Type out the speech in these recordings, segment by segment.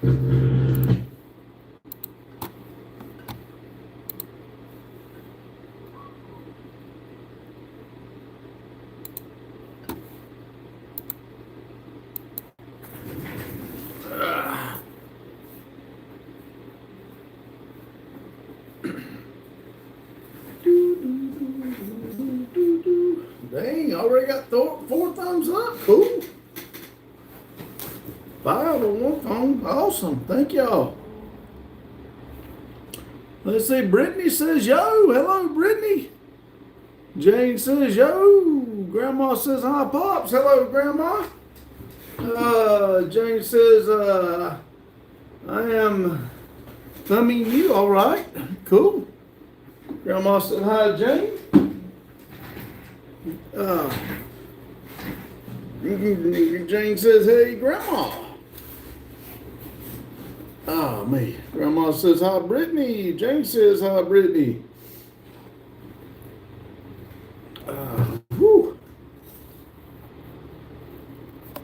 Dang, already got 4 thumbs up. Cool. 5 on one phone. Awesome. Thank y'all. Let's see. Brittany says, yo. Hello, Brittany. Jane says, yo. Grandma says, hi, Pops. Hello, Grandma. Jane says, I am thumbing you. All right. Cool. Grandma said, hi, Jane. Jane says, hey, Grandma. Oh, me. Grandma says, hi, Brittany. Jane says, hi, Brittany. Whew.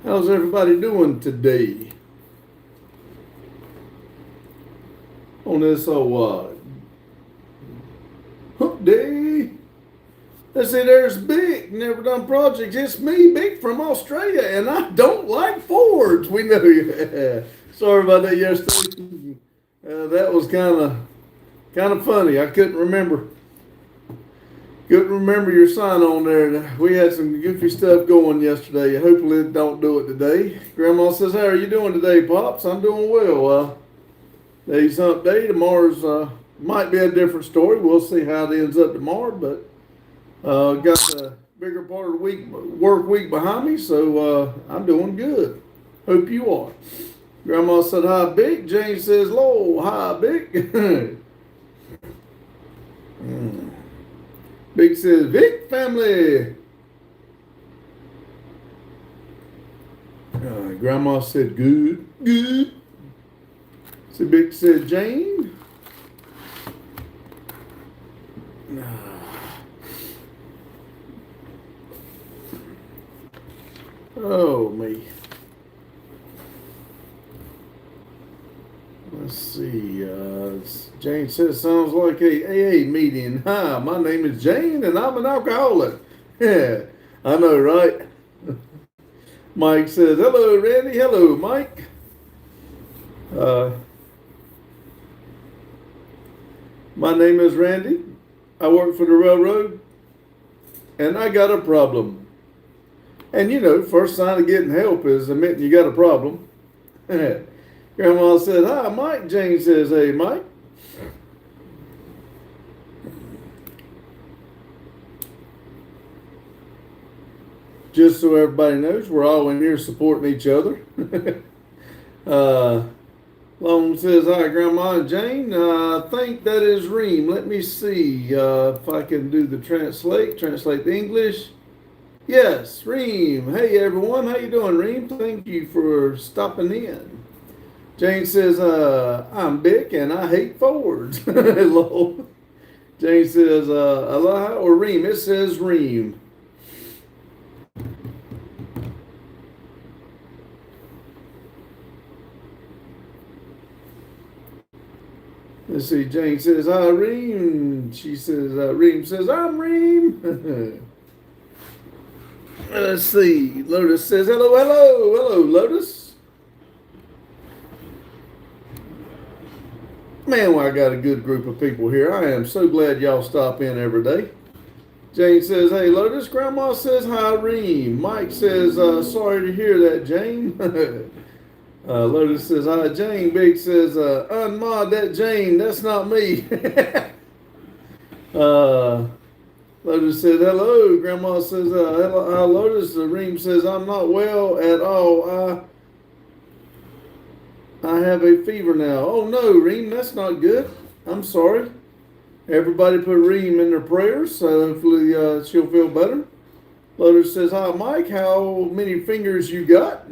How's everybody doing today? On this Hump Day. Let's see, there's Big, never done projects. It's me, Big from Australia, and I don't like Fords. We know you. Sorry about that yesterday. That was kind of funny. I couldn't remember your sign on there. We had some goofy stuff going yesterday. Hopefully it don't do it today. Grandma says, how are you doing today, Pops? I'm doing well. Today's Hump Day. Tomorrow's might be a different story. We'll see how it ends up tomorrow, but got the bigger part of the work week behind me, so I'm doing good. Hope you are. Grandma said, hi, Big. Jane says, hello, hi, Big. Big says, Vic family. Grandma said, good, good. So Big said, Jane. Oh, me. Let's see. Jane says, sounds like a AA meeting. Hi, my name is Jane, and I'm an alcoholic. Yeah, I know, right? Mike says, hello, Randy. Hello, Mike. My name is Randy. I work for the railroad, and I got a problem. And you know, first sign of getting help is admitting you got a problem. Grandma said, hi, Mike. Jane says, hey, Mike. Just so everybody knows, we're all in here supporting each other. Long says, hi, Grandma and Jane. I think that is Reem. Let me see if I can do the translate the English. Yes, Reem. Hey, everyone. How you doing, Reem? Thank you for stopping in. Jane says, I'm Bick and I hate Fords. Hello. Jane says, aloha or Reem? It says Reem. Let's see, Jane says, hi, Reem. She says, Reem says, I'm Reem. Let's see, Lotus says, hello, hello, hello, Lotus. Man, well, I got a good group of people here. I am so glad y'all stop in every day. Jane says, hey, Lotus. Grandma says, hi, Reem. Mike says, sorry to hear that, Jane. Lotus says, hi, Jane. Big says, unmod that Jane. That's not me. Lotus says, hello. Grandma says, hello, hi, Lotus. Reem says, I'm not well at all. I have a fever now. Oh, no, Reem, that's not good. I'm sorry. Everybody put Reem in their prayers, so hopefully she'll feel better. Lotus says, hi, Mike. How many fingers you got?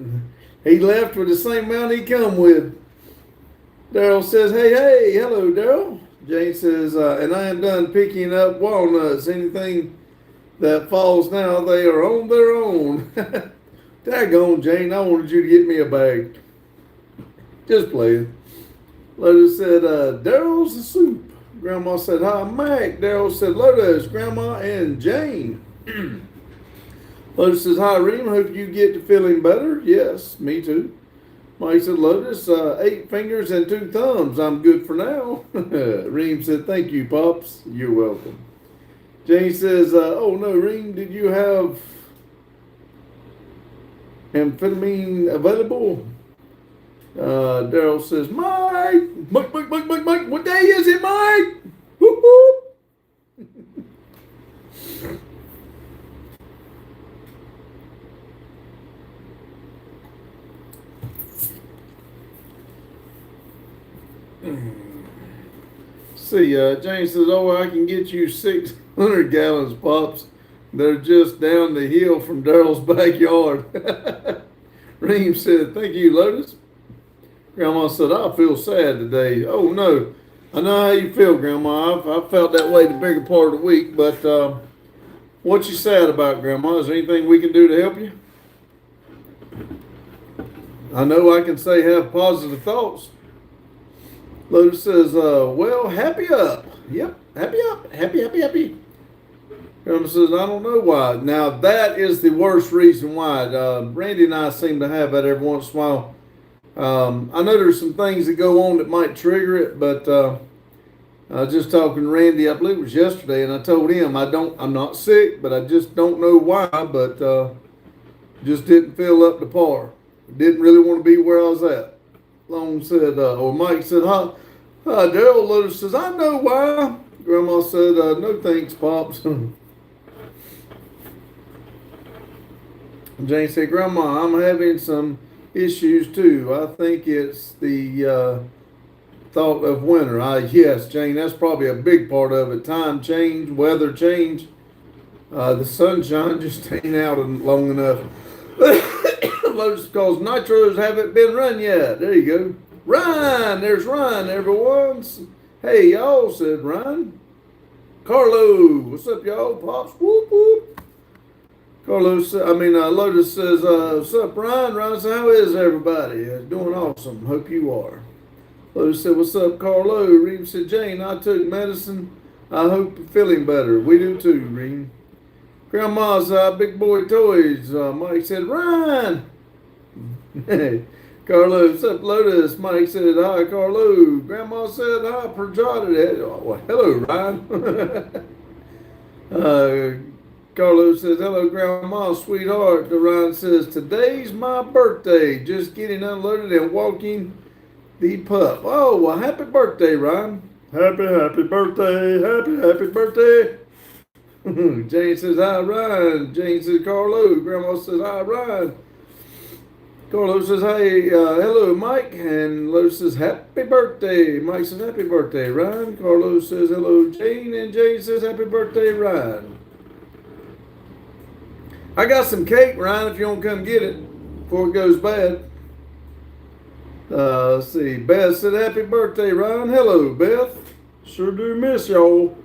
He left with the same amount he come with. Daryl says, hey, hey, hello, Daryl. Jane says, and I am done picking up walnuts. Anything that falls now, they are on their own. Daggone, Jane, I wanted you to get me a bag. Just playing. Lotus said, Daryl's the soup. Grandma said, hi, Mac. Daryl said, Lotus, Grandma, and Jane. Lotus says, hi, Reem. Hope you get to feeling better. Yes, me too. Mike said, Lotus, 8 fingers and 2 thumbs. I'm good for now. Reem said, thank you, Pops. You're welcome. Jane says, oh no, Reem, did you have amphetamine available? Daryl says, Mike, what day is it, Mike? Whoop, whoop. See, Jane says, oh, I can get you 600 gallons, Pops. They're just down the hill from Daryl's backyard. Reem said, thank you, Lotus. Grandma said, I feel sad today. Oh, no. I know how you feel, Grandma. I've felt that way the bigger part of the week, but what you sad about, Grandma? Is there anything we can do to help you? I know I can say have positive thoughts. Lotus says, well, happy up. Yep, happy up. Happy. Grandma says, I don't know why. Now, that is the worst reason why. Randy and I seem to have that every once in a while. I know there's some things that go on that might trigger it, but I was just talking to Randy, I believe it was yesterday, and I told him I'm not sick, but I just don't know why, but just didn't feel up to par. Didn't really want to be where I was at. Long said, or Mike said, hi, Daryl. Lotus says, I know why. Grandma said, no thanks, Pops. Jane said, Grandma, I'm having some issues too. I think it's the thought of winter. Yes, Jane, that's probably a big part of it. Time change, weather change. The sunshine just ain't out long enough. Lotus, because nitros haven't been run yet. There you go. Ryan, there's Ryan, everyone. Hey, y'all, said Ryan. Carlo, what's up, y'all? Pops, whoop, whoop. Lotus says, what's up, Ryan? Ryan says, how is everybody? Doing awesome. Hope you are. Lotus said, what's up, Carlo? Reem said, Jane, I took medicine. I hope you're feeling better. We do too, Reem. Grandma's big boy toys. Mike said, Ryan. Hey, Carlo, what's up, Lotus? Mike said, hi, Carlo. Grandma said, hi, Projada. Oh, well, hello, Ryan. Carlos says, hello, Grandma, sweetheart. Ryan says, today's my birthday. Just getting unloaded and walking the pup. Oh, well, happy birthday, Ryan. Happy birthday. Happy birthday. Jane says, hi, Ryan. Jane says, Carlo. Grandma says, hi, Ryan. Carlos says, hey, hello, Mike. And Lotus says, happy birthday. Mike says, happy birthday, Ryan. Carlos says, hello, Jane. And Jane says, happy birthday, Ryan. I got some cake, Ryan, if you want to come get it before it goes bad. Let's see. Beth said, happy birthday, Ryan. Hello, Beth. Sure do miss y'all.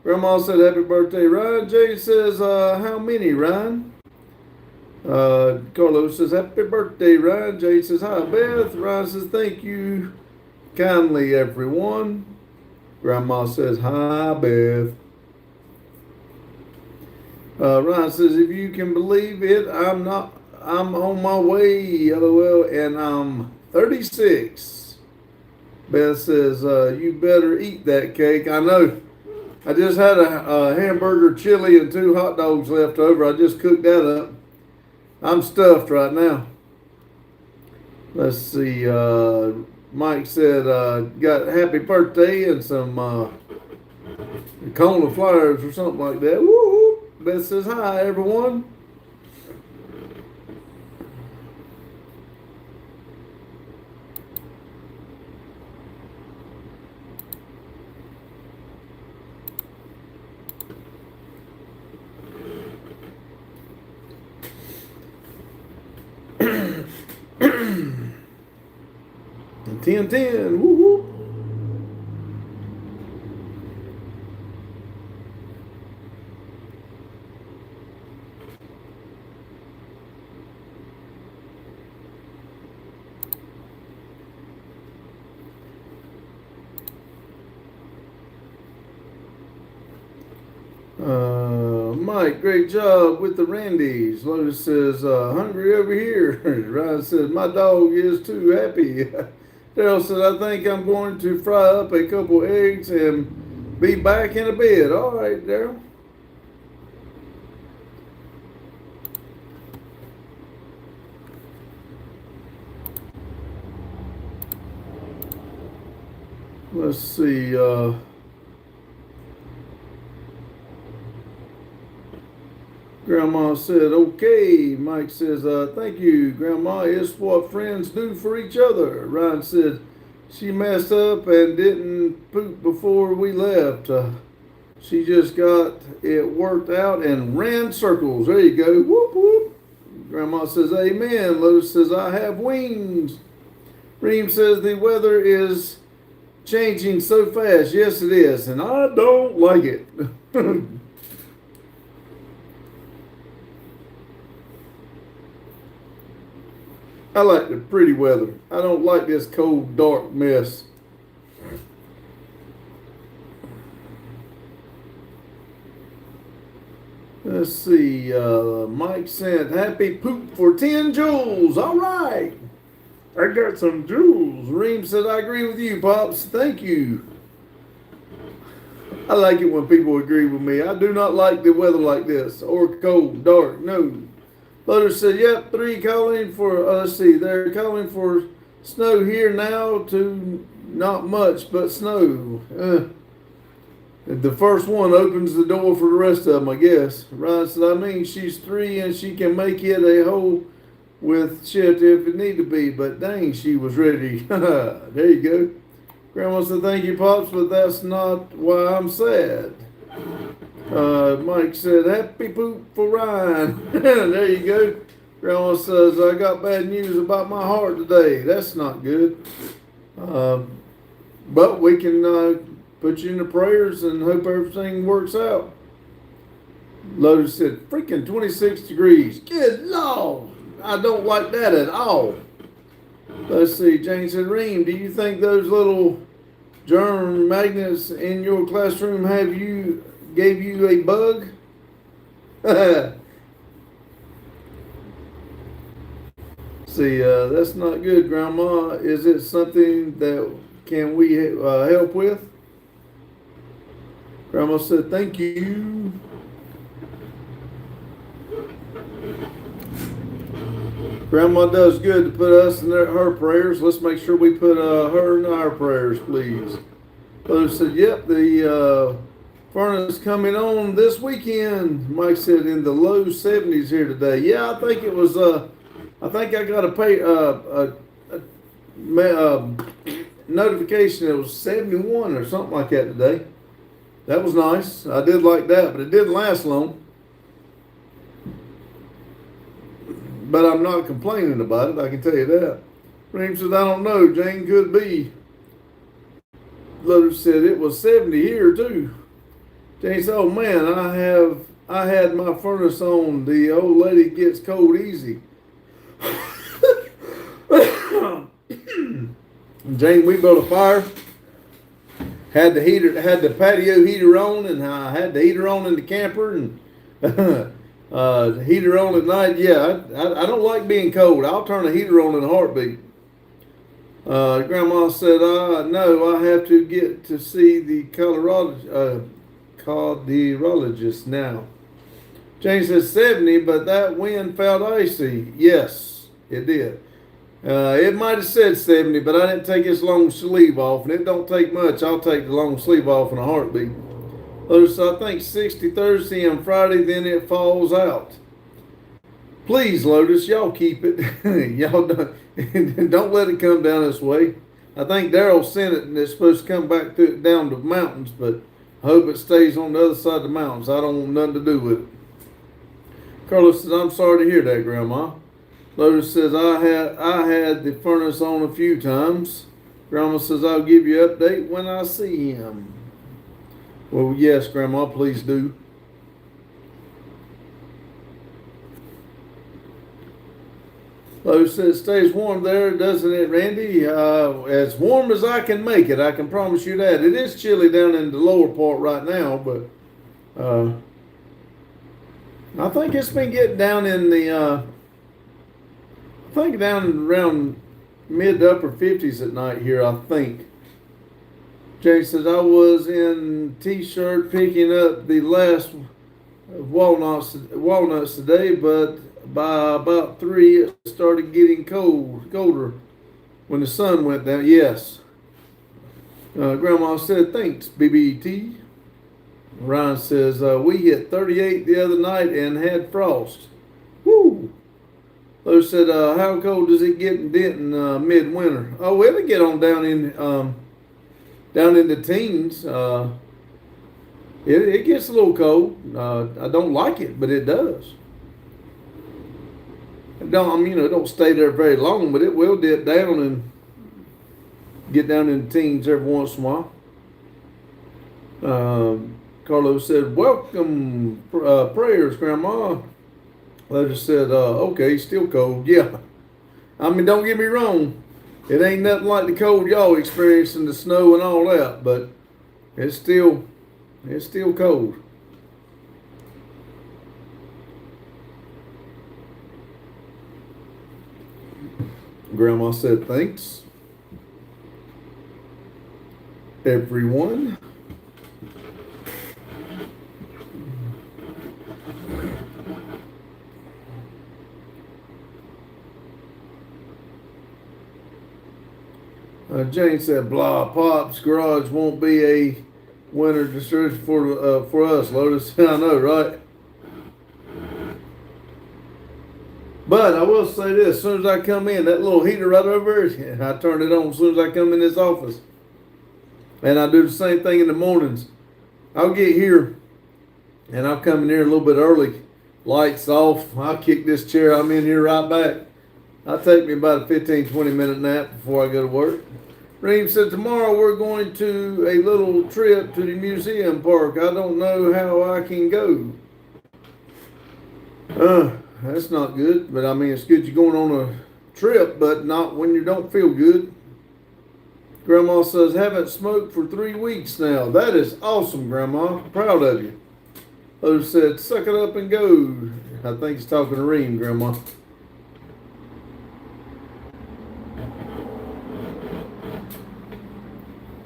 Grandma said, happy birthday, Ryan. Jay says, how many, Ryan? Carlos says, happy birthday, Ryan. Jay says, hi, Beth. Ryan says, thank you kindly, everyone. Grandma says, hi, Beth. Ryan says, if you can believe it, I'm on my way, LOL, and I'm 36. Beth says, you better eat that cake. I know. I just had a hamburger, chili, and 2 hot dogs left over. I just cooked that up. I'm stuffed right now. Let's see. Mike said, got happy birthday and some cone of flowers or something like that. Woo! Beth says, hi, everyone. And 10-10. Woo woo. Mike, great job with the Randys. Lotus says, hungry over here. Ryan says, my dog is too happy. Daryl says, I think I'm going to fry up a couple eggs and be back in a bed. All right, Daryl. Let's see. Grandma said, okay. Mike says, thank you, Grandma. It's what friends do for each other. Ryan said, she messed up and didn't poop before we left. She just got it worked out and ran circles. There you go. Whoop, whoop. Grandma says, amen. Lotus says, I have wings. Reem says, the weather is changing so fast. Yes, it is. And I don't like it. I like the pretty weather. I don't like this cold, dark mess. Let's see. Mike sent happy poop for 10 joules. All right. I got some joules. Reem said, I agree with you, Pops. Thank you. I like it when people agree with me. I do not like the weather like this or cold, dark. No. Lotus said, yep, 3 calling for, let's see, they're calling for snow here now to not much, but snow. The first one opens the door for the rest of them, I guess. Ryan said, I mean, she's 3 and she can make it a hole with shit if it need to be, but dang, she was ready. There you go. Grandma said, thank you, Pops, but that's not why I'm sad. Mike said, happy poop for Ryan. There you go. Grandma says, I got bad news about my heart today. That's not good. But we can put you in the prayers and hope everything works out. Lotus said, freaking 26 degrees. Good Lord. I don't like that at all. Let's see. Jane said, Reem, do you think those little germ magnets in your classroom gave you a bug? See, that's not good, Grandma. Is it something that can we help with? Grandma said, thank you. Grandma does good to put us in her prayers. Let's make sure we put her in our prayers, please. Brother said, yep, the furnace coming on this weekend. Mike said in the low 70s here today. Yeah, I think it was, I think I got a notification. It was 71 or something like that today. That was nice. I did like that, but it didn't last long. But I'm not complaining about it, I can tell you that. Reem says, I don't know, Jane, could be. Lotus said it was 70 here too. Jane said, oh man, I had my furnace on. The old lady gets cold easy. Jane, we built a fire. Had the patio heater on, and I had the heater on in the camper, and heater on at night. Yeah, I don't like being cold. I'll turn the heater on in a heartbeat. Grandma said, no, I have to get to see the cardiologist now. Jane says 70, but that wind felt icy. Yes, it did. It might have said 70, but I didn't take its long sleeve off, and it don't take much. I'll take the long sleeve off in a heartbeat. Lotus, I think 60 Thursday and Friday, then it falls out. Please, Lotus, y'all keep it. Y'all don't let it come down this way. I think Daryl sent it, and it's supposed to come back down the mountains, but I hope it stays on the other side of the mountains. I don't want nothing to do with it. Carlos says, I'm sorry to hear that, Grandma. Lotus says, I had the furnace on a few times. Grandma says, I'll give you an update when I see him. Well, yes, Grandma, please do. Lotus says, it stays warm there, doesn't it, Randy? As warm as I can make it, I can promise you that. It is chilly down in the lower part right now, but I think it's been getting down in the, I think down around mid to upper 50s at night here, I think. Jay says, I was in t-shirt picking up the last walnuts today, but by about 3 it started getting colder when the sun went down. Yes. Grandma said, thanks, BBT. Ryan says, we hit 38 the other night and had frost. Woo! Those said, how cold does it get in Denton midwinter? Oh, well, it'll get on down in the teens. It gets a little cold. I don't like it, but it does. It don't stay there very long, but it will dip down and get down in the teens every once in a while. Carlos said, welcome prayers, Grandma. Letter said, okay, still cold. Yeah. I mean, don't get me wrong. It ain't nothing like the cold y'all experiencing, the snow and all that, but it's still cold. Grandma said, thanks, everyone. Jane said, blah, Pop's garage won't be a winter distress for us, Lotus. I know, right? But I will say this, as soon as I come in, that little heater right over there, I turn it on as soon as I come in this office. And I do the same thing in the mornings. I'll get here, and I'll come in here a little bit early. Lights off. I'll kick this chair. I'm in here right back. I'll take me about a 15, 20-minute nap before I go to work. Reem said, tomorrow we're going to a little trip to the museum park. I don't know how I can go. That's not good. But I mean, it's good you're going on a trip, but not when you don't feel good. Grandma says, haven't smoked for 3 weeks now. That is awesome, Grandma. Proud of you. Others said, suck it up and go. I think he's talking to Reem, Grandma.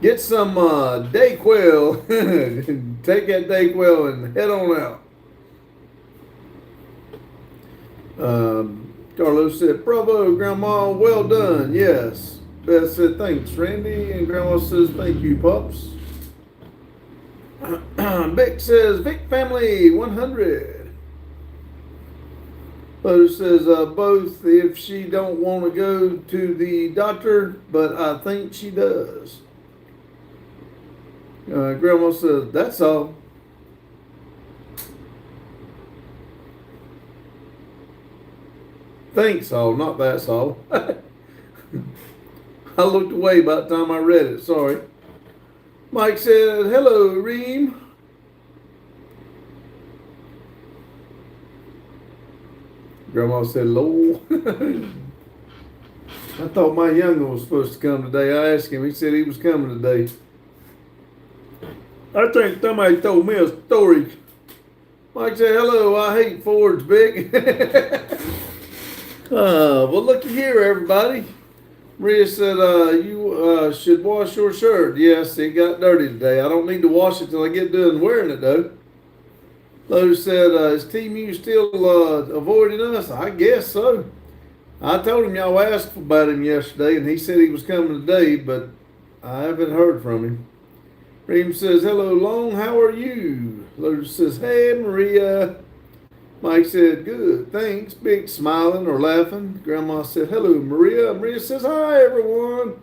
Get some Dayquil. Take that Dayquil and head on out. Carlos said, bravo, Grandma, well done. Yes. Beth said, thanks, Randy. And Grandma says, thank you, Pops. Vic says, Vic family, 100. Bo says, both if she don't want to go to the doctor, but I think she does. Grandma says, that's all. Thanks all, not that's all. I looked away by the time I read it, sorry. Mike said, hello, Reem. Grandma said, lol. I thought my younger was supposed to come today. I asked him, he said he was coming today. I think somebody told me a story. Mike said, hello, I hate Fords, Big. Well, looky here, everybody. Maria said, you should wash your shirt. Yes, it got dirty today. I don't need to wash it till I get done wearing it, though. Lotus said, is TMU still avoiding us? I guess so. I told him y'all asked about him yesterday, and he said he was coming today, but I haven't heard from him. Reem says, hello, Long, how are you? Lotus says, hey, Maria. Mike said, good, thanks. Big smiling or laughing. Grandma said, hello, Maria. Maria says, hi, everyone.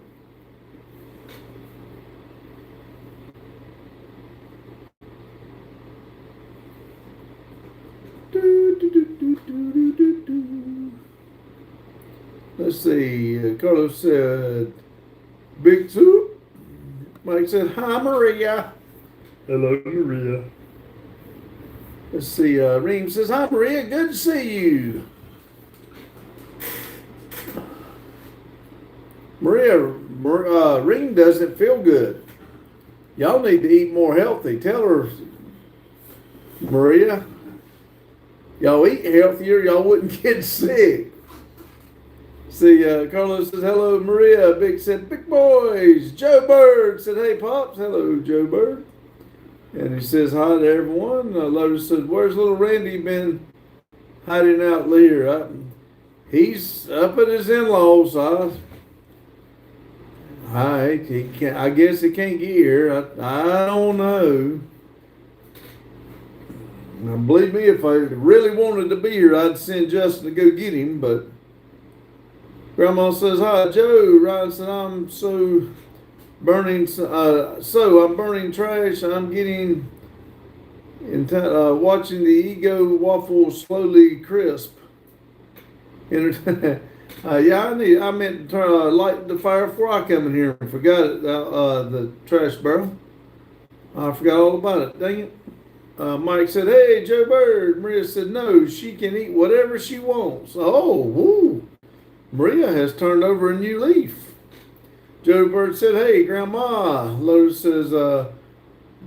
Let's see. Carlos said, big soup. Mike said, hi, Maria. Hello, Maria. Let's see. Reem says, hi, Maria. Good to see you. Reem doesn't feel good. Y'all need to eat more healthy. Tell her, Maria. y'all eat healthier, y'all wouldn't get sick. See, Carlos says, hello, Maria. Big said, big boys. Joe Bird said, hey, Pops. Hello, Joe Bird. And he says, hi to everyone. Lotus says, where's little Randy been hiding out here? He's up at his in-laws. I guess he can't get here. I don't know. Now, believe me, if I really wanted to be here, I'd send Justin to go get him, but Grandma says, hi, Joe. Ryan said, I'm burning trash. I'm getting watching the ego waffle slowly crisp. Yeah, I meant to light the fire before I come in here and forgot it, the trash barrel. I forgot all about it. Dang it. Mike said, hey, Joe Bird. Maria said, no, she can eat whatever she wants. Oh, woo. Maria has turned over a new leaf. Joe Bird said, hey, Grandma. Lotus says,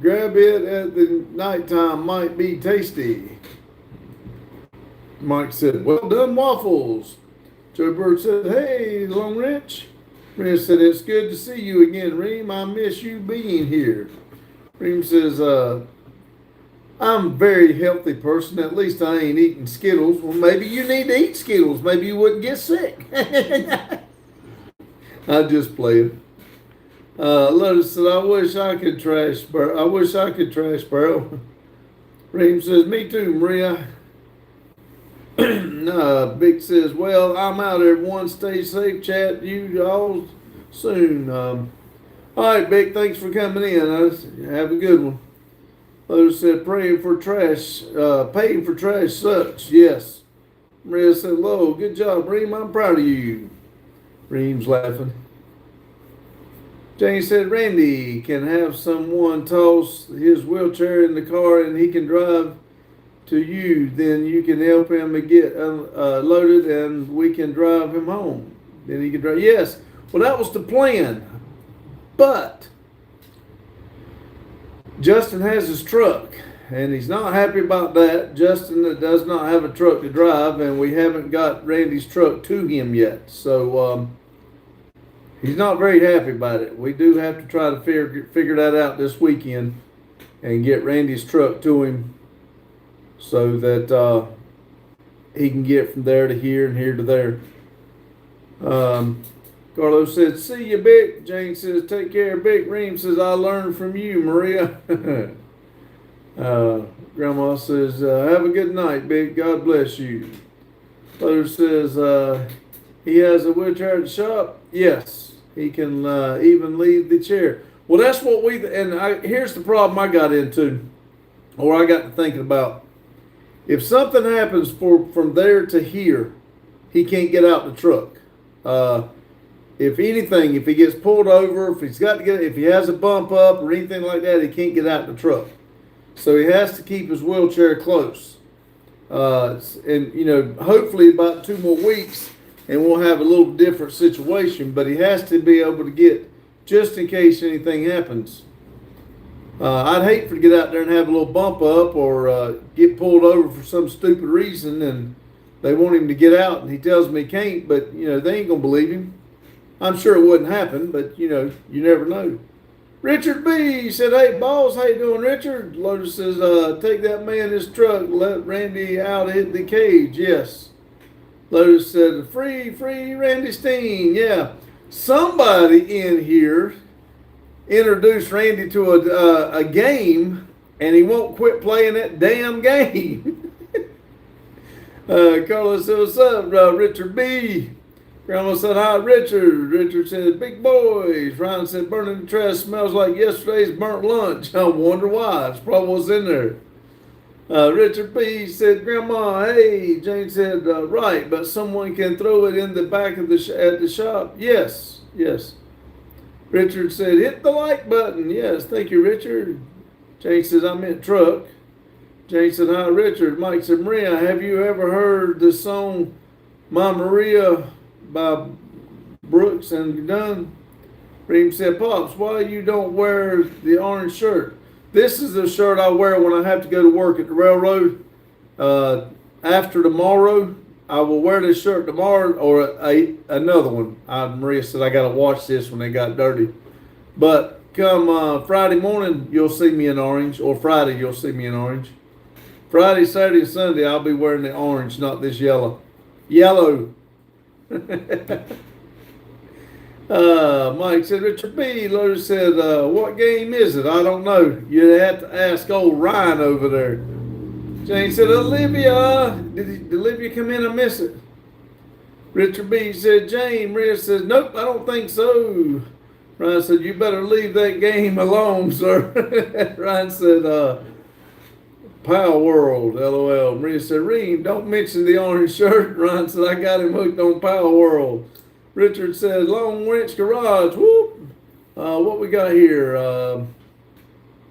grab it at the nighttime, might be tasty. Mike said, well done, waffles. Joe Bird said, hey, Long Ranch. Maria said, it's good to see you again, Reem. I miss you being here. Reem says, I'm a very healthy person. At least I ain't eating Skittles. Well, maybe you need to eat Skittles. Maybe you wouldn't get sick. I just played. Lotus said, I wish I could trash Barrel. Reem says, me too, Maria. Big says, well, I'm out, everyone. Stay safe. Chat you all soon. All right, Big, thanks for coming in. Have a good one. Lotus said, paying for trash sucks. Yes. Maria said, hello, good job, Reem. I'm proud of you. Reem's laughing. Jane said, Randy can have someone toss his wheelchair in the car and he can drive to you. Then you can help him get loaded and we can drive him home. Then he can drive. Yes. Well, that was the plan. But Justin has his truck, and he's not happy about that. Justin does not have a truck to drive, and we haven't got Randy's truck to him yet. So he's not very happy about it. We do have to try to figure that out this weekend and get Randy's truck to him so that he can get from there to here and here to there. Carlos said, see you, Bick. Jane says, take care, Bick. Reem says, I learned from you, Maria. Grandma says, have a good night, Bick. God bless you. Father says, he has a wheelchair at the shop. Yes, he can even leave the chair. Well, that's what here's the problem I got into, or I got to thinking about. If something happens from there to here, he can't get out the truck. If anything, if he gets pulled over, if he has a bump up or anything like that, he can't get out the truck. So he has to keep his wheelchair close. And hopefully about 2 more weeks, and we'll have a little different situation. But he has to be able to get, just in case anything happens. I'd hate to get out there and have a little bump up or get pulled over for some stupid reason, and they want him to get out, and he tells me he can't. But they ain't gonna believe him. I'm sure it wouldn't happen, but you never know. Richard B said, hey, boss, how you doing, Richard? Lotus says, take that man his truck, let Randy out hit the cage. Yes. Lotus said, free Randy Steen. Yeah. Somebody in here introduced Randy to a game, and he won't quit playing that damn game. Carlos said, what's up, Richard B? Grandma said, hi, Richard. Richard said, big boys. Ryan said, burning the trash smells like yesterday's burnt lunch. I wonder why. It's probably what's in there. Richard P said, Grandma, hey. Jane said, right, but someone can throw it in the back of at the shop. Yes. Richard said, hit the like button. Yes, thank you, Richard. Jane says, I meant truck. Jane said, hi, Richard. Mike said, Maria, have you ever heard the song My Maria by Brooks and Dunn? Reem said, Pops, why you don't wear the orange shirt? This is the shirt I wear when I have to go to work at the railroad. after tomorrow, I will wear this shirt tomorrow or another one. Maria said I got to wash this when they got dirty. But come Friday morning, you'll see me in orange, or Friday, you'll see me in orange. Friday, Saturday, and Sunday, I'll be wearing the orange, not this yellow. Yellow. Mike said, Richard B. Lotus said, what game is it? I don't know. You'd have to ask old Ryan over there. Jane said, Olivia. Did Olivia come in and miss it? Richard B. said, Jane. Maria says, nope, I don't think so. Ryan said, you better leave that game alone, sir. Ryan said, Power World, LOL. Maria said, Reem, don't mention the orange shirt. Ryan said, I got him hooked on Power World. Richard said, Long Wrench Garage. Whoop. What we got here?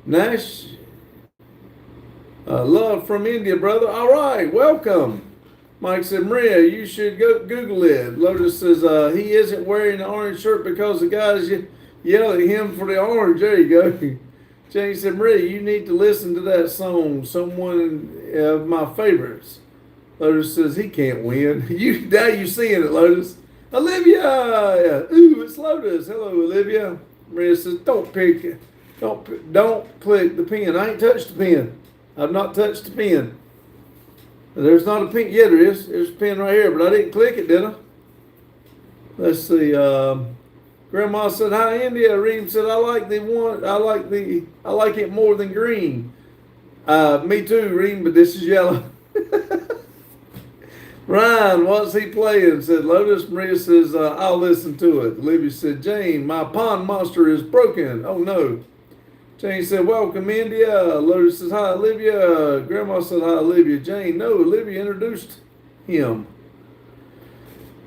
Nash. Love from India, brother. All right, welcome. Mike said, Maria, you should go Google it. Lotus says, he isn't wearing the orange shirt because the guys yell at him for the orange. There you go. Jane said, Maria, you need to listen to that song, someone of my favorites. Lotus says, he can't win. Now you're seeing it, Lotus. Olivia! Ooh, it's Lotus. Hello, Olivia. Maria says, don't pick it. Don't click the pen. I ain't touched the pen. I've not touched the pen. There's not a pen. Yeah, there is. There's a pen right here, but I didn't click it, did I? Let's see. Grandma said, hi, India. Reem said, I like it more than green. Me too, Reem, but this is yellow. Ryan, what's he playing? Said Lotus. Maria says, I'll listen to it. Olivia said, Jane, my pond monster is broken. Oh, no. Jane said, welcome, India. Lotus says, hi, Olivia. Grandma said, hi, Olivia. Jane, no, Olivia introduced him.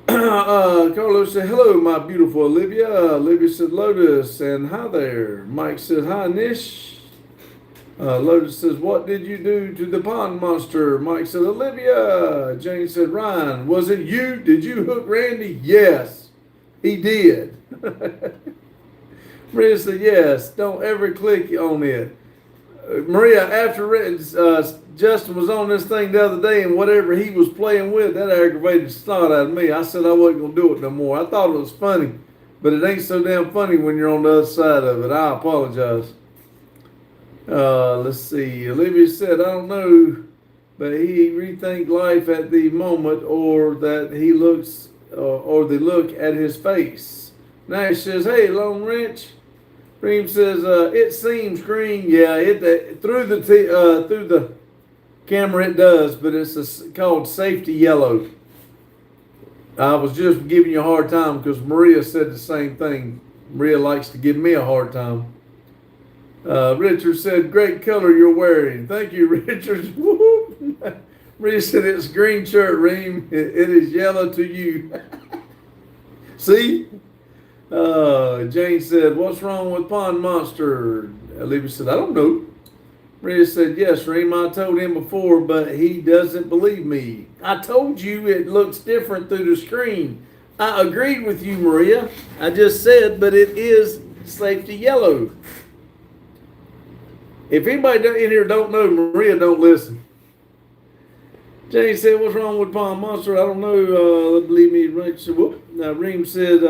Carlos said, hello, my beautiful Olivia. Olivia said, Lotus, and hi there. Mike said, hi, Nish. Lotus says, what did you do to the pond monster? Mike said, Olivia. Jane said, Ryan, was it you? Did you hook Randy? Yes, he did. Maria said, yes, don't ever click on it. Maria, after Justin was on this thing the other day and whatever he was playing with, that aggravated the snot out of me. I said I wasn't going to do it no more. I thought it was funny, but it ain't so damn funny when you're on the other side of it. I apologize. Let's see. Olivia said, I don't know, but he rethink life at the moment, or that he looks, or the look at his face. Nash says, hey, Long Wrench. Reem says, it seems green. Yeah, through the camera it does, but it's called safety yellow. I was just giving you a hard time because Maria said the same thing. Maria likes to give me a hard time. Richard said, great color you're wearing. Thank you, Richard. Maria said, it's green shirt, Reem. It is yellow to you. See? Jane said, what's wrong with Pond Monster? Olivia said, I don't know. Maria said, yes, Reem, I told him before, but he doesn't believe me. I told you it looks different through the screen. I agreed with you, Maria. I just said, but it is safety yellow. If anybody in here don't know, Maria don't listen. Jane said, what's wrong with Pond Monster? I don't know. Believe me. Reem said,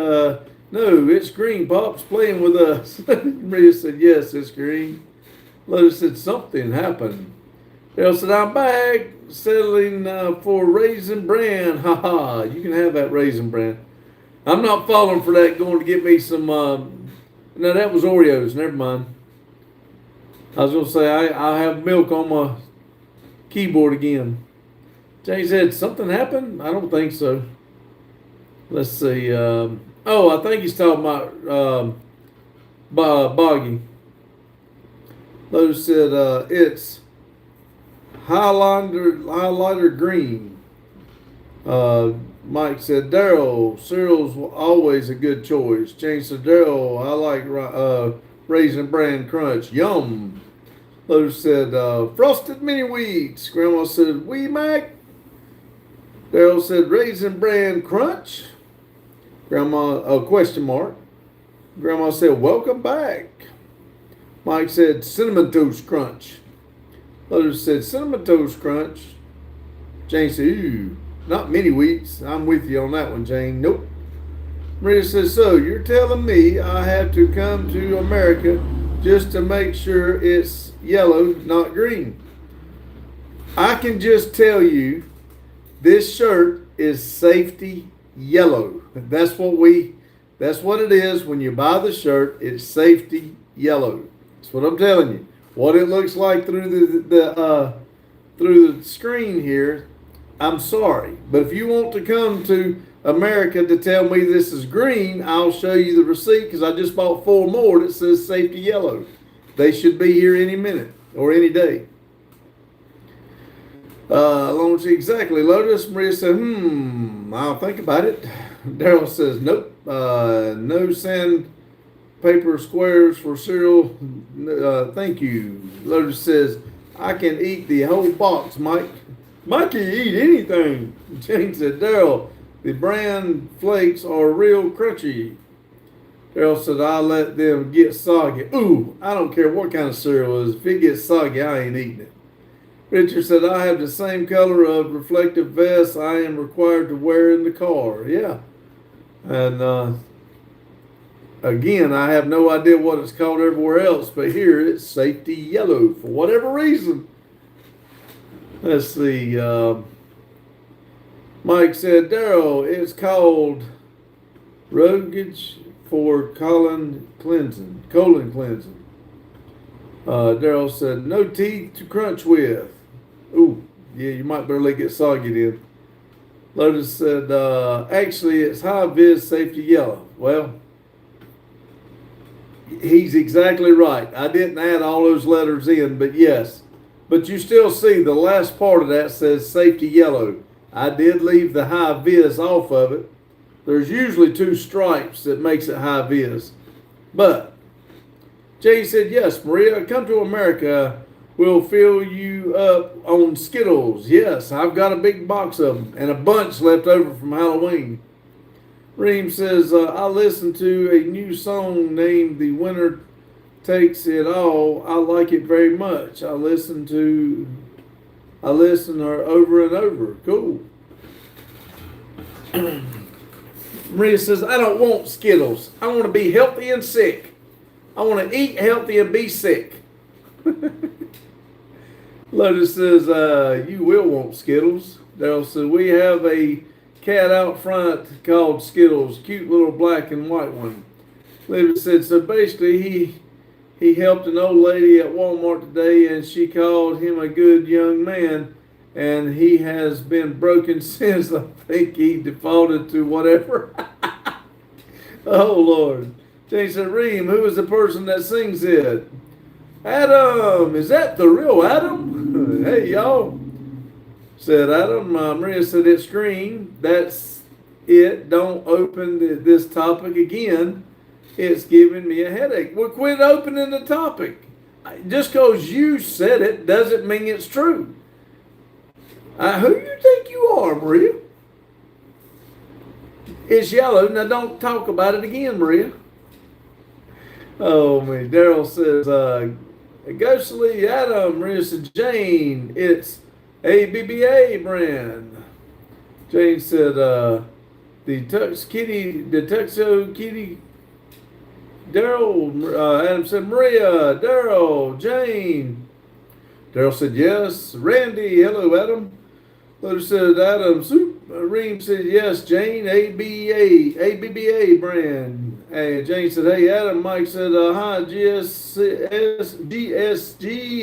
no, it's green. Pop's playing with us. Maria said, yes, it's green. Lotus said, something happened. Bill said, I'm back, settling for Raisin Bran. Ha ha, you can have that Raisin Bran. I'm not falling for that, going to get me some, no, that was Oreos, never mind. I was going to say, I have milk on my keyboard again. Jay said, something happened? I don't think so. Let's see. I think he's talking about Boggy. Lotus said, it's highlighter green. Mike said, Daryl, cereal's always a good choice. Jane said, Daryl, I like Raisin Bran Crunch. Yum. Lotus said, frosted mini wheats. Grandma said, Wee Mac. Daryl said, Raisin Bran Crunch. Grandma, question mark. Grandma said, welcome back. Mike said, Cinnamon Toast Crunch. Lotus said, Cinnamon Toast Crunch. Jane said, ooh, not many weeks. I'm with you on that one, Jane. Nope. Maria says, so you're telling me I have to come to America just to make sure it's yellow, not green? I can just tell you this shirt is safety yellow. That's what it is when you buy the shirt. It's safety yellow. That's what I'm telling you. What it looks like through the screen here, I'm sorry. But if you want to come to America to tell me this is green, I'll show you the receipt because I just bought 4 more that says safety yellow. They should be here any minute or any day. Exactly, Lotus. Maria said, I'll think about it. Daryl says, nope. No sandpaper squares for cereal. Thank you. Lotus says, I can eat the whole box, Mike. Mike can eat anything. Jane said, Daryl, the bran flakes are real crunchy. Daryl said, I let them get soggy. Ooh, I don't care what kind of cereal it is. If it gets soggy, I ain't eating it. Richard said, I have the same color of reflective vest I am required to wear in the car. Yeah. And again, I have no idea what it's called everywhere else, but here it's safety yellow for whatever reason. Let's see. Mike said, Daryl, it's called Rogage for colon cleansing. Daryl said, no teeth to crunch with. Ooh, yeah, you might barely get soggy then. Lotus said, actually, it's high vis safety yellow. Well, he's exactly right. I didn't add all those letters in, but yes. But you still see the last part of that says safety yellow. I did leave the high vis off of it. There's usually 2 stripes that makes it high vis. But Jay said, yes, Maria, come to America. We'll fill you up on Skittles. Yes, I've got a big box of them and a bunch left over from Halloween. Reem says, I listened to a new song named The Winner Takes It All. I like it very much. I listen her over and over. Cool. Maria says, I don't want Skittles. I want to be healthy and sick. I want to eat healthy and be sick. Lotus says, you will want Skittles. Daryl says, we have a cat out front called Skittles. Cute little black and white one. Lotus said, so basically he helped an old lady at Walmart today and she called him a good young man and he has been broken since. I think he defaulted to whatever. Oh, Lord. Jane said, Reem, who is the person that sings it? Adam, is that the real Adam? Hey, y'all. Said Adam. Maria said, it's green. That's it. Don't open this topic again. It's giving me a headache. Well, quit opening the topic. Just because you said it doesn't mean it's true. Who do you think you are, Maria? It's yellow. Now don't talk about it again, Maria. Oh, man. Daryl says, Ghostly Adam. Maria said, Jane, it's ABBA brand. Jane said, the Tuxedo Kitty. Daryl, Adam said, Maria, Daryl, Jane. Daryl said, yes. Randy, hello, Adam. Lotus said, Adam, soup. Reem said, yes, Jane, ABBA brand. And Jane said, hey, Adam. Mike said, hi, GSG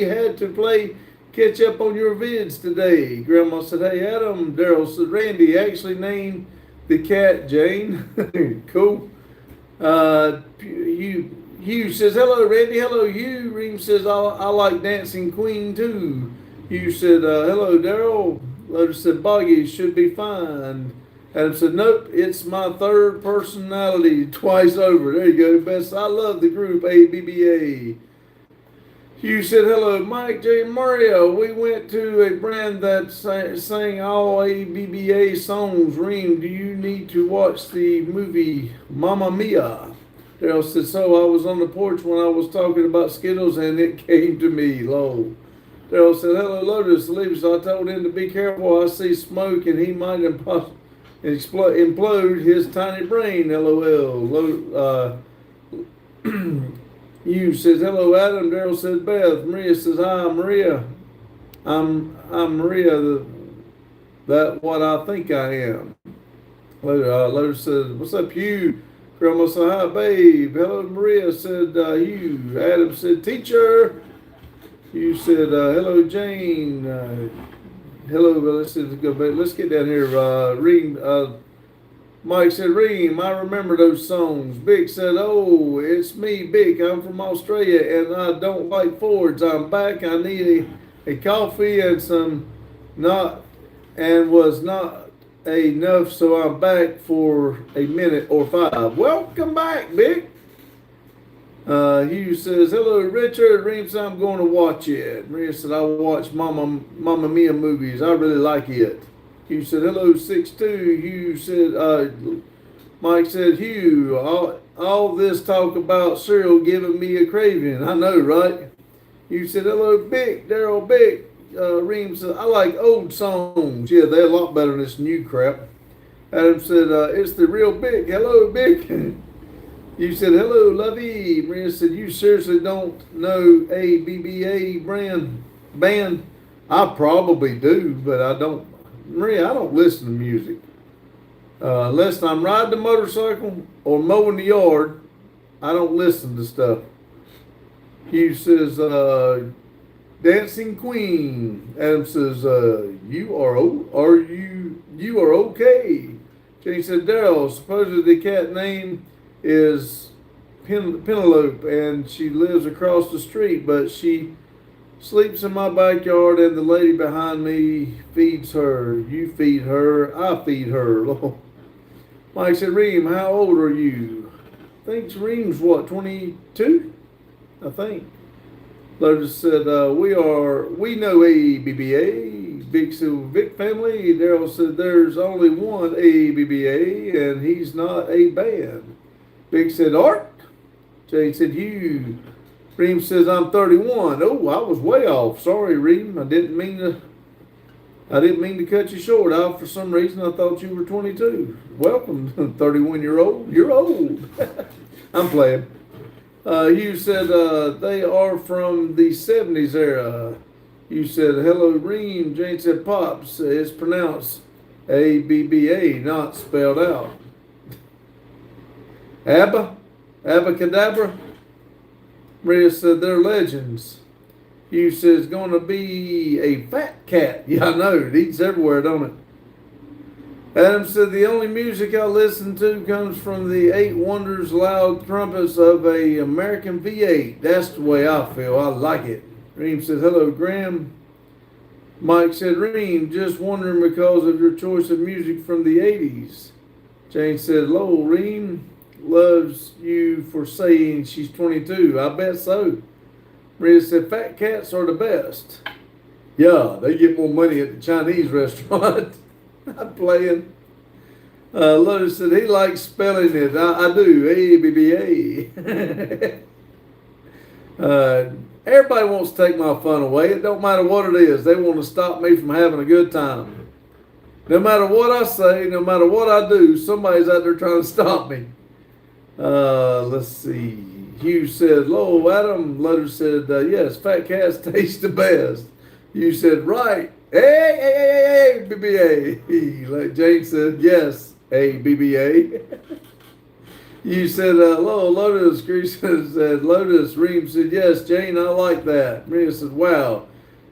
had to play catch up on your vids today. Grandma said, hey, Adam. Daryl said, Randy actually named the cat Jane. Cool. Hugh says, hello, Randy. Hello, Hugh. Reem says, I like Dancing Queen, too. Hugh said, hello, Daryl. Lotus said, Boggy should be fine. Adam said, nope, it's my third personality twice over. There you go, best. I love the group ABBA. Hugh said, hello, Mike, J. Mario. We went to a brand that sang all ABBA songs. Reem, do you need to watch the movie Mamma Mia? Daryl said, so I was on the porch when I was talking about Skittles and it came to me, lol. Daryl said, hello, Lotus. So I told him to be careful. I see smoke and he might implode his tiny brain. LOL. You says, hello, Adam. Daryl says, Beth. Maria says, hi, I'm Maria. I'm Maria, that what I think I am. Lotus says, what's up, Hugh? Grandma said, hi, babe. Hello, Maria said, Hugh. Adam said, teacher. You said, hello, Jane. Hello, let's get down here. Reading. Mike said, Reem, I remember those songs. Vic said, oh, it's me, Vic. I'm from Australia, and I don't like Fords. I'm back. I need a coffee and was not enough, so I'm back for a minute or 5. Welcome back, Vic. Hugh says, hello, Richard. Reem said, I'm going to watch it. Maria said, I watch Mamma Mia movies. I really like it. Hugh said, hello, 6'2". Hugh said, Mike said, Hugh, all this talk about cereal giving me a craving. I know, right? Hugh said, hello, Bick, Daryl Bick. Reem said, I like old songs. Yeah, they're a lot better than this new crap. Adam said, it's the real Bick. Hello, Bick. You said, hello, Lovey. Maria said, you seriously don't know a BBA band? I probably do, but I don't. Maria, I don't listen to music. Unless I'm riding the motorcycle or mowing the yard, I don't listen to stuff. Hugh says, Dancing Queen. Adam says, you are okay. Jane said, Daryl, supposedly the cat name is Penelope and she lives across the street, but she sleeps in my backyard and the lady behind me feeds her. You feed her, I feed her. Mike said, Reem, how old are you? I think Reem's what, 22? I think. Lotus said, we know ABBA, Vic family. Daryl said, there's only one ABBA and he's not a band. Vic said, Art. Jane said, Hugh. Reem says, I'm 31. Oh, I was way off. Sorry, Reem. I didn't mean to cut you short. For some reason, I thought you were 22. Welcome, 31-year-old. You're old. I'm playing. You said, they are from the 70s era. You said, hello, Reem. Jane said, Pops. It's pronounced ABBA, not spelled out. Abacadabra. Maria said, they're legends. Hugh says, going to be a fat cat. Yeah, I know. It eats everywhere, don't it? Adam said, the only music I listen to comes from the 8 wonders loud trumpets of a American V8. That's the way I feel. I like it. Reem said, hello, Graham. Mike said, Reem, just wondering because of your choice of music from the 80s. Jane said, Lowell, Reem loves you for saying she's 22. I bet so. Maria said, fat cats are the best. Yeah, they get more money at the Chinese restaurant. I'm playing. Lotus said, he likes spelling it. I do. A-B-B-A. Everybody wants to take my fun away. It don't matter what it is. They want to stop me from having a good time. No matter what I say, no matter what I do, somebody's out there trying to stop me. Let's see. Hugh said, Lowell, Adam. Lotus said, yes, fat cats taste the best. Hugh said, right. Hey, BBA. Like Jane said, yes, BBA. You said, Lowell, Lotus. Chris said, Lotus. Reem said, yes, Jane, I like that. Maria said, wow.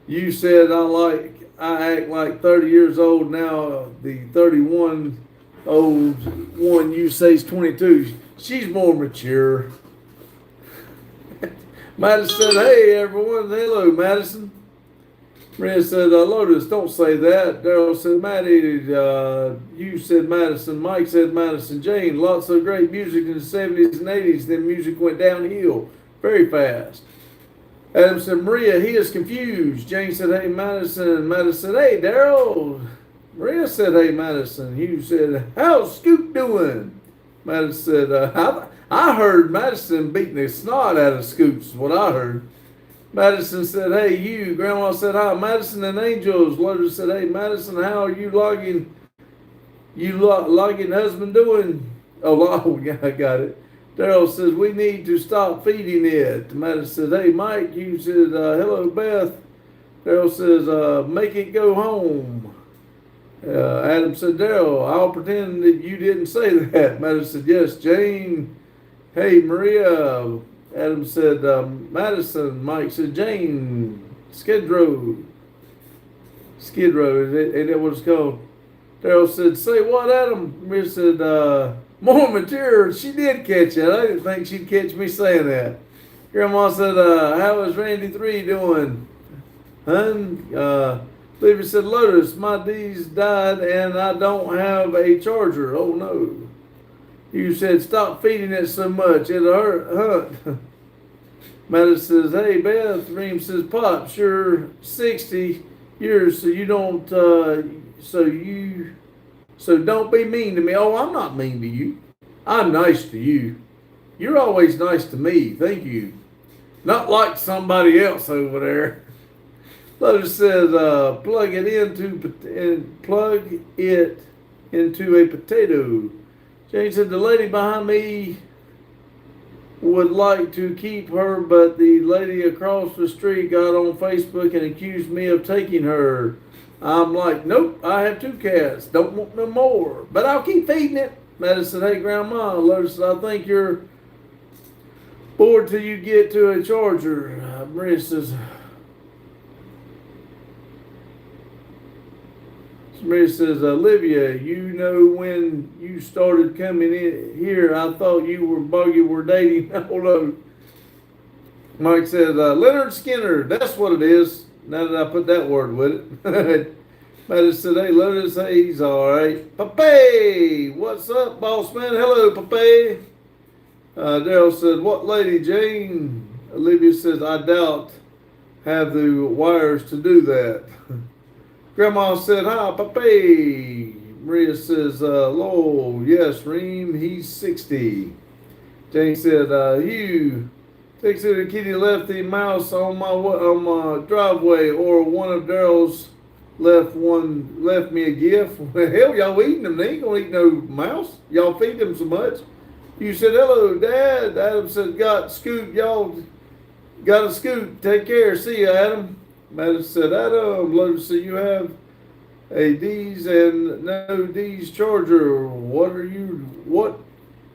You said, I act like 30 years old now. The 31 old one you say is 22. She's more mature. Madison said, hey, everyone. Hello, Madison. Maria said, Lotus, don't say that. Daryl said, Maddie, you said Madison. Mike said Madison. Jane, lots of great music in the 70s and 80s. Then music went downhill very fast. Adam said, Maria, he is confused. Jane said, hey, Madison. Madison said, hey, Daryl. Maria said, hey, Madison. Hugh said, how's Scoop doing? Madison said, I heard Madison beating the snot out of Scoops, is what I heard. Madison said, hey, you. Grandma said, hi. Madison and Angels. Lotus said, hey, Madison, how are you logging husband doing? Oh, yeah, I got it. Daryl says, we need to stop feeding it. Madison said, hey, Mike. You said, hello, Beth. Daryl says, make it go home. Adam said, Daryl, I'll pretend that you didn't say that. Madison said, yes, Jane. Hey, Maria. Adam said, Madison. Mike said, Jane. Skid Row. Ain't that what it's called? Daryl said, say what, Adam? Maria said, more material. She did catch it. I didn't think she'd catch me saying that. Grandma said, how is Randy 3 doing? Hun? Livy said, Lotus, my D's died and I don't have a charger. Oh no. You said, stop feeding it so much. It'll hurt, huh? Madison says, hey, Beth. Reem says, Pops, you're 60 years, so you don't, so don't be mean to me. Oh, I'm not mean to you. I'm nice to you. You're always nice to me. Thank you. Not like somebody else over there. Lotus says, plug it into a potato. Jane said, the lady behind me would like to keep her, but the lady across the street got on Facebook and accused me of taking her. I'm like, nope, I have 2 cats. Don't want no more. But I'll keep feeding it. Madison said, hey, Grandma. Lotus said, I think you're bored till you get to a charger. Maria says, Olivia, you know when you started coming in here, I thought you were dating. Hold on. Mike says, Leonard Skinner, that's what it is. Now that I put that word with it. Madison said, hey, Lotus, hey, he's all right. Pape, what's up, boss man? Hello, Pape. Daryl said, what lady, Jane? Olivia says, I doubt have the wires to do that. Grandma said, hi, Pape. Maria says, Lowell, yes, Reem, he's 60. Jane said, you take to the kitty left the mouse on my driveway, or one of Daryl's left me a gift. Well, hell, y'all eating them. They ain't gonna eat no mouse. Y'all feed them so much. You said, hello, Dad. Adam said, got scoot. Y'all got a scoot. Take care. See you, Adam. Madison said, Adam. Lotus said, you have a D's and no D's charger.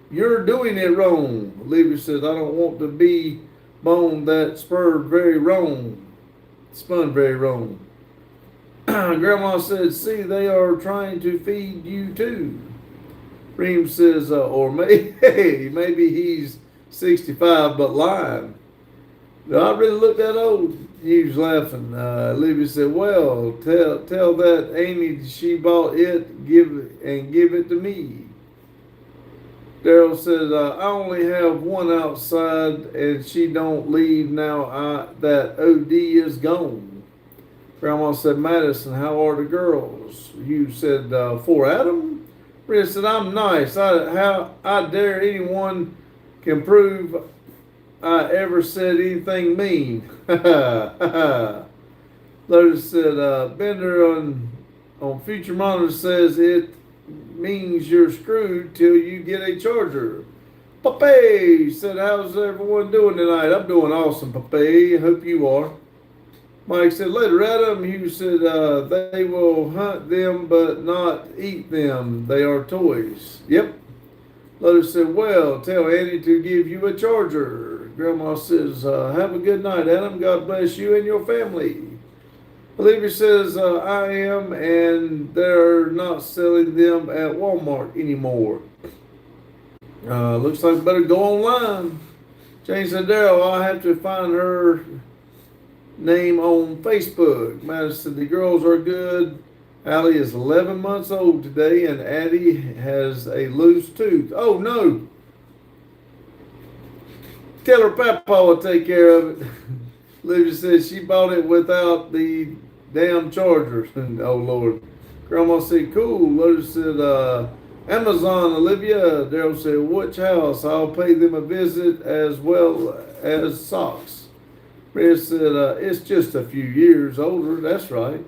You're doing it wrong. Olivia says, I don't want to be bone that spun very wrong. Grandma said, see, they are trying to feed you too. Reem says, or maybe he's 65 but lying. Do I really look that old? He was laughing. Olivia said, well, tell that Amy she bought it, give it to me. Daryl says, I only have one outside and she don't leave now that OD is gone. Grandma said, Madison, how are the girls? You said, for Adam? Rhea said, I'm nice. I dare anyone can prove I ever said anything mean. Lotus said, Bender on Future Monitor says it means you're screwed till you get a charger. Pape said, how's everyone doing tonight? I'm doing awesome, Pape. Hope you are. Mike said, later, Adam. Hugh said, they will hunt them but not eat them. They are toys. Yep. Lotus said, well, tell Annie to give you a charger. Grandma says, have a good night, Adam. God bless you and your family. Olivia says, I am, and they're not selling them at Walmart anymore. Looks like I better go online. Jane said, Daryl, I'll have to find her name on Facebook. Madison said, the girls are good. Allie is 11 months old today, and Addie has a loose tooth. Oh, no. Tell her Papa will take care of it. Olivia said she bought it without the damn chargers. Oh, Lord. Grandma said, cool. Lotus said, Amazon, Olivia. Daryl said, which house? I'll pay them a visit as well as socks. Maria said, it's just a few years older. That's right.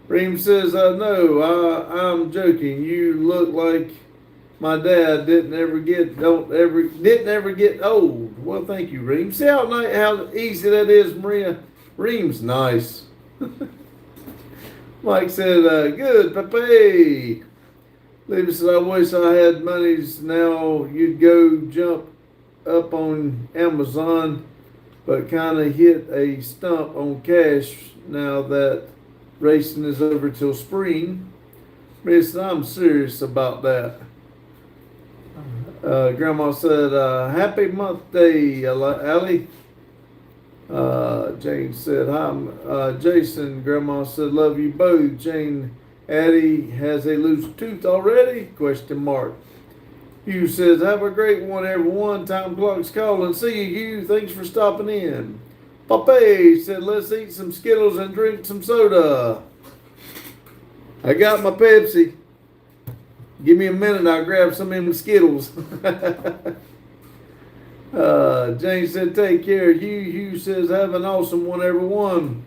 Reem says, no, I'm joking. You look like my dad didn't ever get old. Well, thank you, Reem. See how easy that is, Maria? Reem's nice. Mike said, good, Pepe. Levy said, I wish I had monies now. You'd go jump up on Amazon, but kind of hit a stump on cash now that racing is over till spring. Maria said, I'm serious about that. Grandma said, happy month day, Allie. Jane said, hi, Jason. Grandma said, love you both. Jane, Addie has a loose tooth already? Question mark. Hugh says, have a great one, everyone. Time clock's calling. See you, Hugh. Thanks for stopping in. Pape said, let's eat some Skittles and drink some soda. I got my Pepsi. Give me a minute, I'll grab some of them Skittles. Jane said, take care, Hugh. Hugh says, have an awesome one, everyone.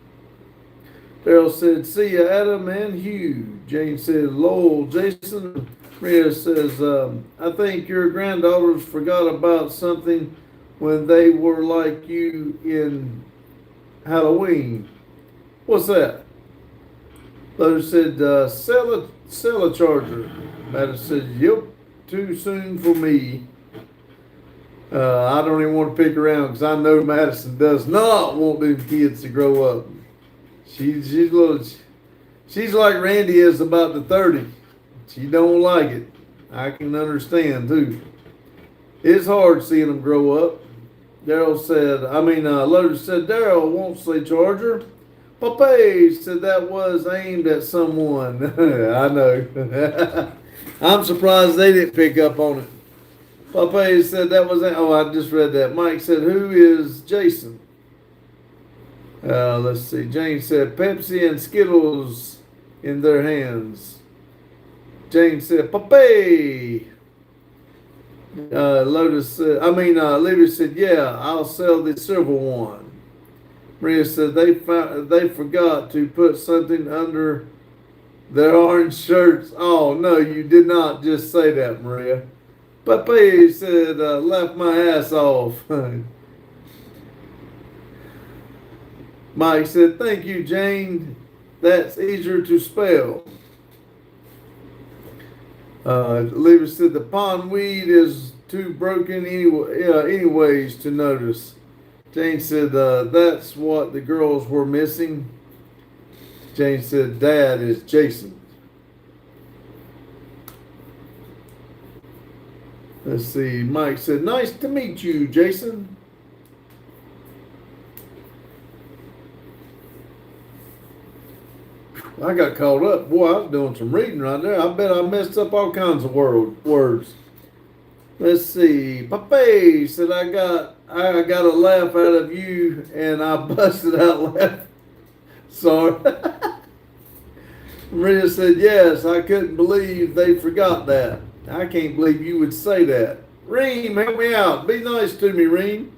Daryl said, see ya, Adam and Hugh. Jane said, lol, Jason. Maria says, I think your granddaughters forgot about something when they were like you in Halloween. What's that? Lotus said, sell a charger. Madison said, yep, too soon for me. I don't even want to pick around because I know Madison does not want them kids to grow up. She's like Randy is about the 30. She don't like it. I can understand too. It's hard seeing them grow up. Lotus said, Daryl won't say charger. Pape said that was aimed at someone. I know. I'm surprised they didn't pick up on it. Pape said that was, I just read that. Mike said, who is Jason? Let's see. Jane said, Pepsi and Skittles in their hands. Jane said, Pape. Levy said, yeah, I'll sell the silver one. Maria said they forgot to put something under their orange shirts. Oh, no, you did not just say that, Maria. Pape said, left my ass off. Mike said, thank you, Jane. That's easier to spell. Levy said, the pond weed is too broken anyways to notice. Jane said, that's what the girls were missing. Jane said, Dad is Jason. Let's see. Mike said, nice to meet you, Jason. I got caught up. Boy, I was doing some reading right there. I bet I messed up all kinds of words. Let's see. Pape said, I got a laugh out of you, and I busted out laughing. Sorry. Maria said, yes, I couldn't believe they forgot that. I can't believe you would say that. Reem, help me out. Be nice to me, Reem.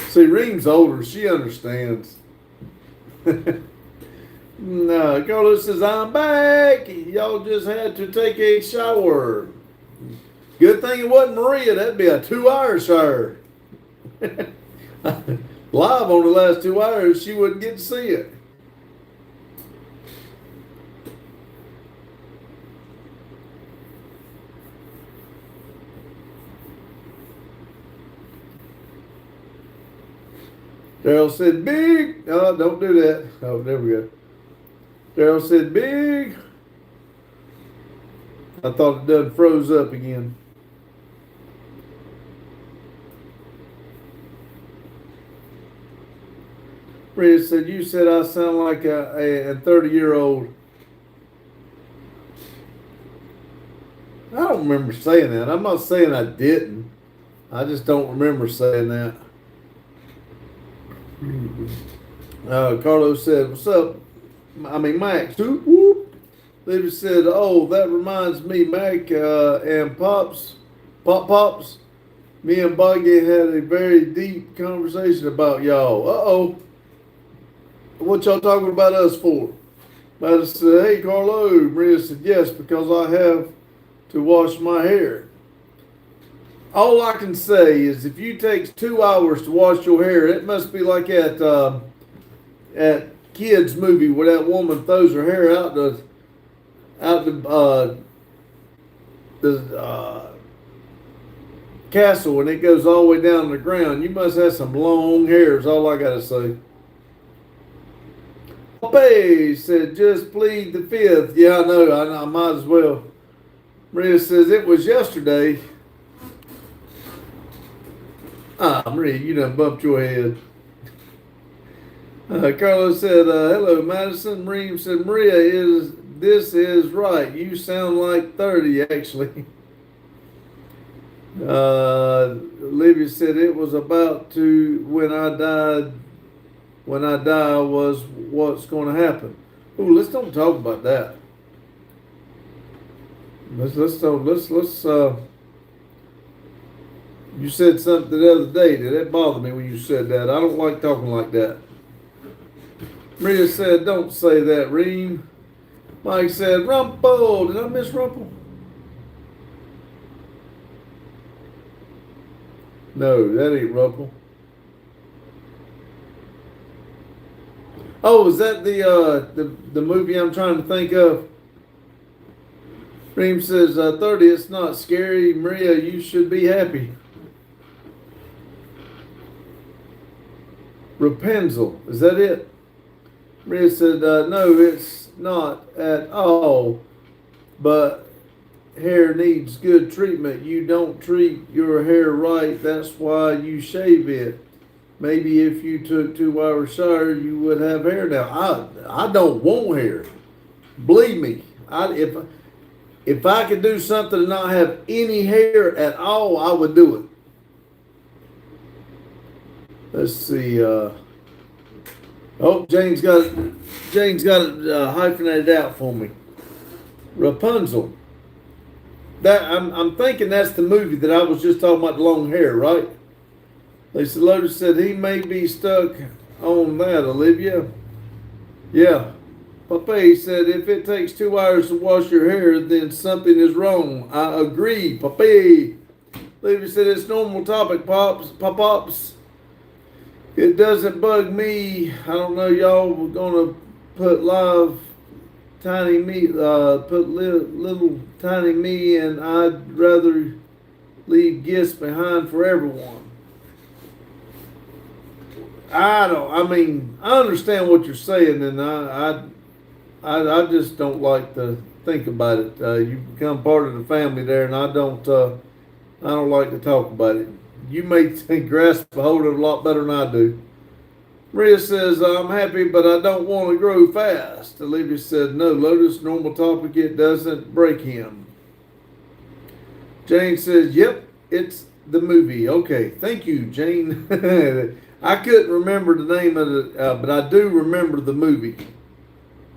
See, Reem's older. She understands. No, Carlos says, I'm back. Y'all just had to take a shower. Good thing it wasn't Maria. That'd be a 2-hour shower. Live on the last 2 hours, she wouldn't get to see it. Daryl said, big. Oh, don't do that. Oh, there we go. Daryl said, big. I thought it done froze up again. Maria said, you said I sound like a 30-year-old. I don't remember saying that. I'm not saying I didn't. I just don't remember saying that. Carlos said, what's up? Max. Whoop, whoop. Libby said, "Oh, that reminds me, Mac and Pops. Me and Buggy had a very deep conversation about y'all. Uh-oh. What y'all talking about us for?" I said, "Hey, Carlo." Maria said, "Yes, because I have to wash my hair." All I can say is if you take 2 hours to wash your hair, it must be like at kids movie where that woman throws her hair out the castle and it goes all the way down to the ground. You must have some long hairs. All I gotta say. Poppy said, "Just plead the fifth." Yeah, I know. I might as well. Maria says, "It was yesterday." Maria, you done bumped your head. Carlos said, "Hello, Madison." Maria said, "Maria, this is right. You sound like 30, actually." Olivia said, "It was about to when I died. When I die was what's going to happen." Ooh, let's don't talk about that. Let's. You said something the other day. Did that bother me when you said that? I don't like talking like that. Maria said, "Don't say that, Reem." Mike said, "Rumple." Did I miss Rumple? No, that ain't Rumple. Oh, is that the movie I'm trying to think of? Reem says, 30, it's not scary. Maria, you should be happy. Rapunzel, is that it? Maria said, no, it's not at all. But hair needs good treatment. You don't treat your hair right. That's why you shave it. Maybe if you took 2 hours shower, you would have hair now. I don't want hair. Believe me. If I could do something and not have any hair at all, I would do it. Let's see. Jane's got it hyphenated out for me. Rapunzel. I'm thinking that's the movie that I was just talking about, the long hair, right? Lisa Lotus said he may be stuck on that, Olivia. Yeah. Pape said if it takes 2 hours to wash your hair, then something is wrong. I agree, Pape. Olivia said it's normal topic, Pops. It doesn't bug me. I don't know, y'all. We're gonna put live tiny me, put little tiny me, and I'd rather leave gifts behind for everyone. I understand what you're saying, and I just don't like to think about it. You become part of the family there, and I don't like to talk about it. You may grasp a hold of it a lot better than I do. Maria says, I'm happy, but I don't want to grow fast. Olivia said, no, Lotus, normal topic, it doesn't break him. Jane says, yep, it's the movie. Okay, thank you, Jane. I couldn't remember the name of it, but I do remember the movie.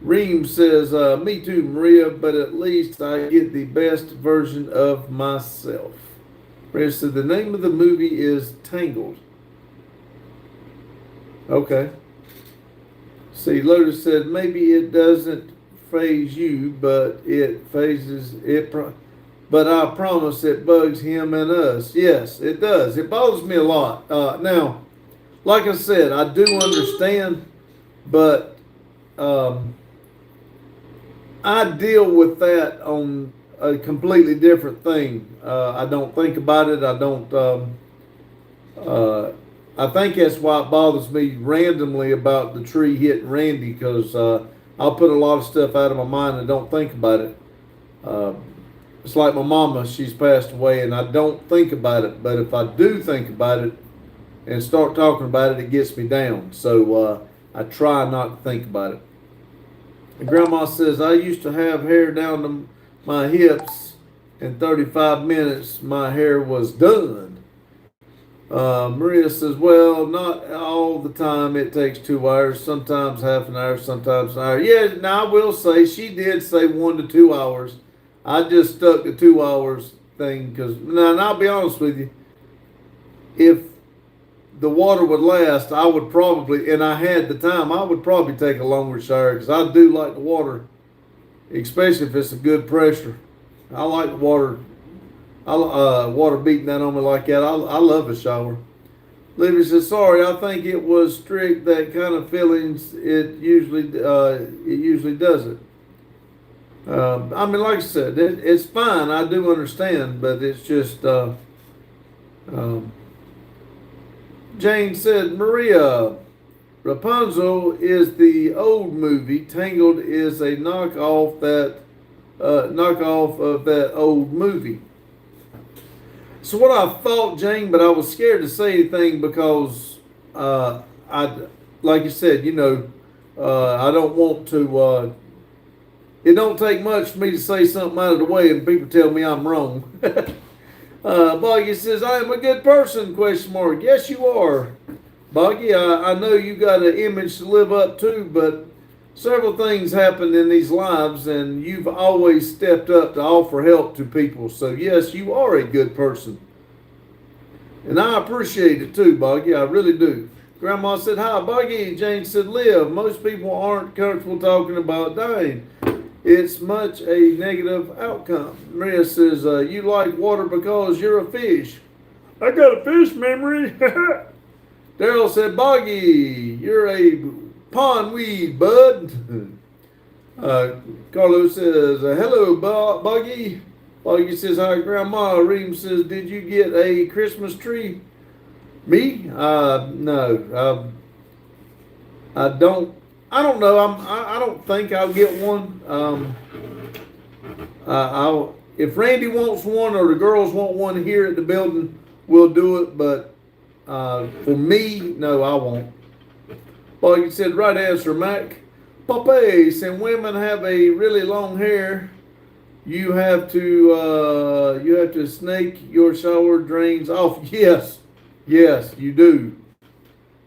Reem says, me too, Maria, but at least I get the best version of myself. Maria said, the name of the movie is Tangled. Okay. See, Lotus said, maybe it doesn't faze you, but it phases it. But I promise it bugs him and us. Yes, it does. It bothers me a lot. Now, like I said, I do understand, but I deal with that on a completely different thing. I don't think about it. I don't. I think that's why it bothers me randomly about the tree hitting Randy, because I'll put a lot of stuff out of my mind and don't think about it. It's like my mama, she's passed away, and I don't think about it. But if I do think about it and start talking about it, it gets me down. So I try not to think about it. And Grandma says, I used to have hair down to my hips. In 35 minutes, my hair was done. Maria says, well, not all the time it takes 2 hours, sometimes half an hour, sometimes an hour. Yeah, now I will say she did say 1 to 2 hours. I just stuck the 2 hours thing because, now, and I'll be honest with you, if the water would last, I would probably, and I had the time, I would probably take a longer shower because I do like the water, especially if it's a good pressure. I like the water. Water beating that on me like that. I love a shower. Libby says, sorry, I think it was strict. That kind of feelings, it usually does it. I mean, like I said, it's fine. I do understand, but it's just. Jane said, Maria, Rapunzel is the old movie. Tangled is a knockoff of that old movie. So what I thought, Jane, but I was scared to say anything because like you said, I don't want to. It don't take much for me to say something out of the way, and people tell me I'm wrong. Boggy says, I am a good person, question mark. Yes, you are, Boggy. I know you got an image to live up to, but several things happened in these lives, and you've always stepped up to offer help to people. So, yes, you are a good person. And I appreciate it too, Boggy. I really do. Grandma said, hi, Boggy. Jane said, Liv, most people aren't comfortable talking about dying. It's much a negative outcome. Maria says, you like water because you're a fish. I got a fish memory. Daryl said, Boggy, you're a pondweed, bud. Carlos says, hello, Boggy. Boggy says, hi, Grandma. Reem says, did you get a Christmas tree? Me? No. I don't know. I don't think I'll get one. If Randy wants one or the girls want one here at the building, we'll do it. But for me, no, I won't. Boggy said, right answer, Mac. Popeye, and women have a really long hair. You have to snake your shower drains off. Yes, you do.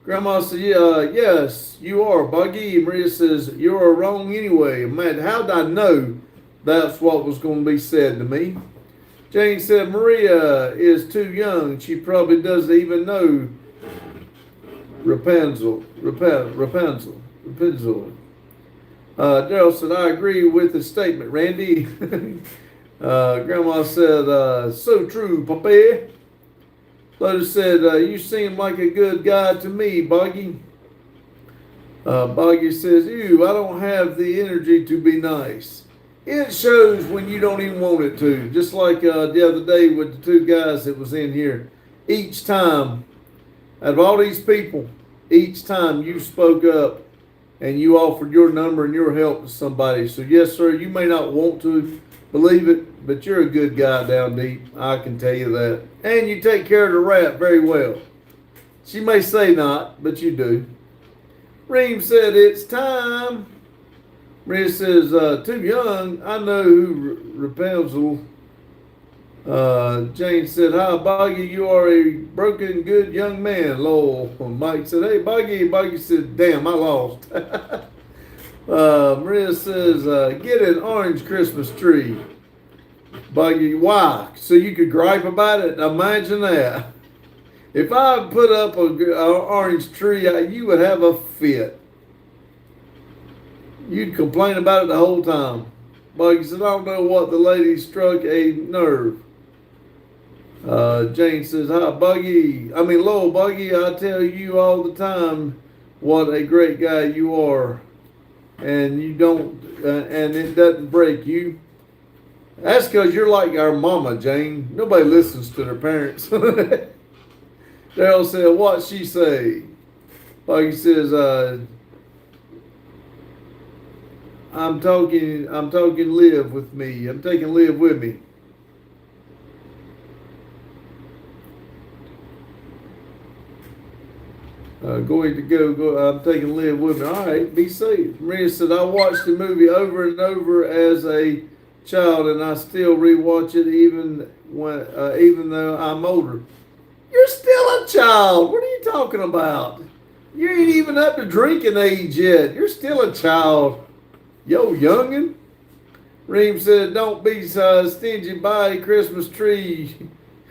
Grandma said, yes, you are, Buggy. Maria says, you're wrong anyway. Man, how did I know that's what was going to be said to me? Jane said, Maria is too young. She probably doesn't even know Rapunzel. Daryl said, I agree with the statement, Randy. Grandma said, so true, Papa. Lotus said, you seem like a good guy to me, Boggy. Boggy says, ew, I don't have the energy to be nice. It shows when you don't even want it to. Just like the other day with the two guys that was in here. Each time, out of all these people, each time you spoke up and you offered your number and your help to somebody. So yes, sir, you may not want to believe it, but you're a good guy down deep. I can tell you that. And you take care of the rat very well. She may say not, but you do. Reem said, it's time. Maria says, too young. I know who Rapunzel. Jane said, hi, Boggy, you are a broken, good young man. Lowell. Mike said, hey, Boggy. Boggy said, damn, I lost. Maria says, get an orange Christmas tree. Buggy, why? So you could gripe about it? Imagine that. If I put up an orange tree, you would have a fit. You'd complain about it the whole time. Buggy said, I don't know what the lady struck a nerve. Jane says, hi, Lowell, Buggy, I tell you all the time what a great guy you are. And you don't, and it doesn't break you. That's because you're like our mama, Jane. Nobody listens to their parents. Daryl said, what she say? Buggy says, I'm talking Liv with me. I'm taking Liv with me. Going to go. I'm taking Liv with me. All right, be safe. Maria said, I watched the movie over and over as a child, and I still rewatch it even though I'm older. You're still a child. What are you talking about? You ain't even up to drinking age yet. You're still a child. Yo, youngin'. Reem said, don't be stingy by a Christmas tree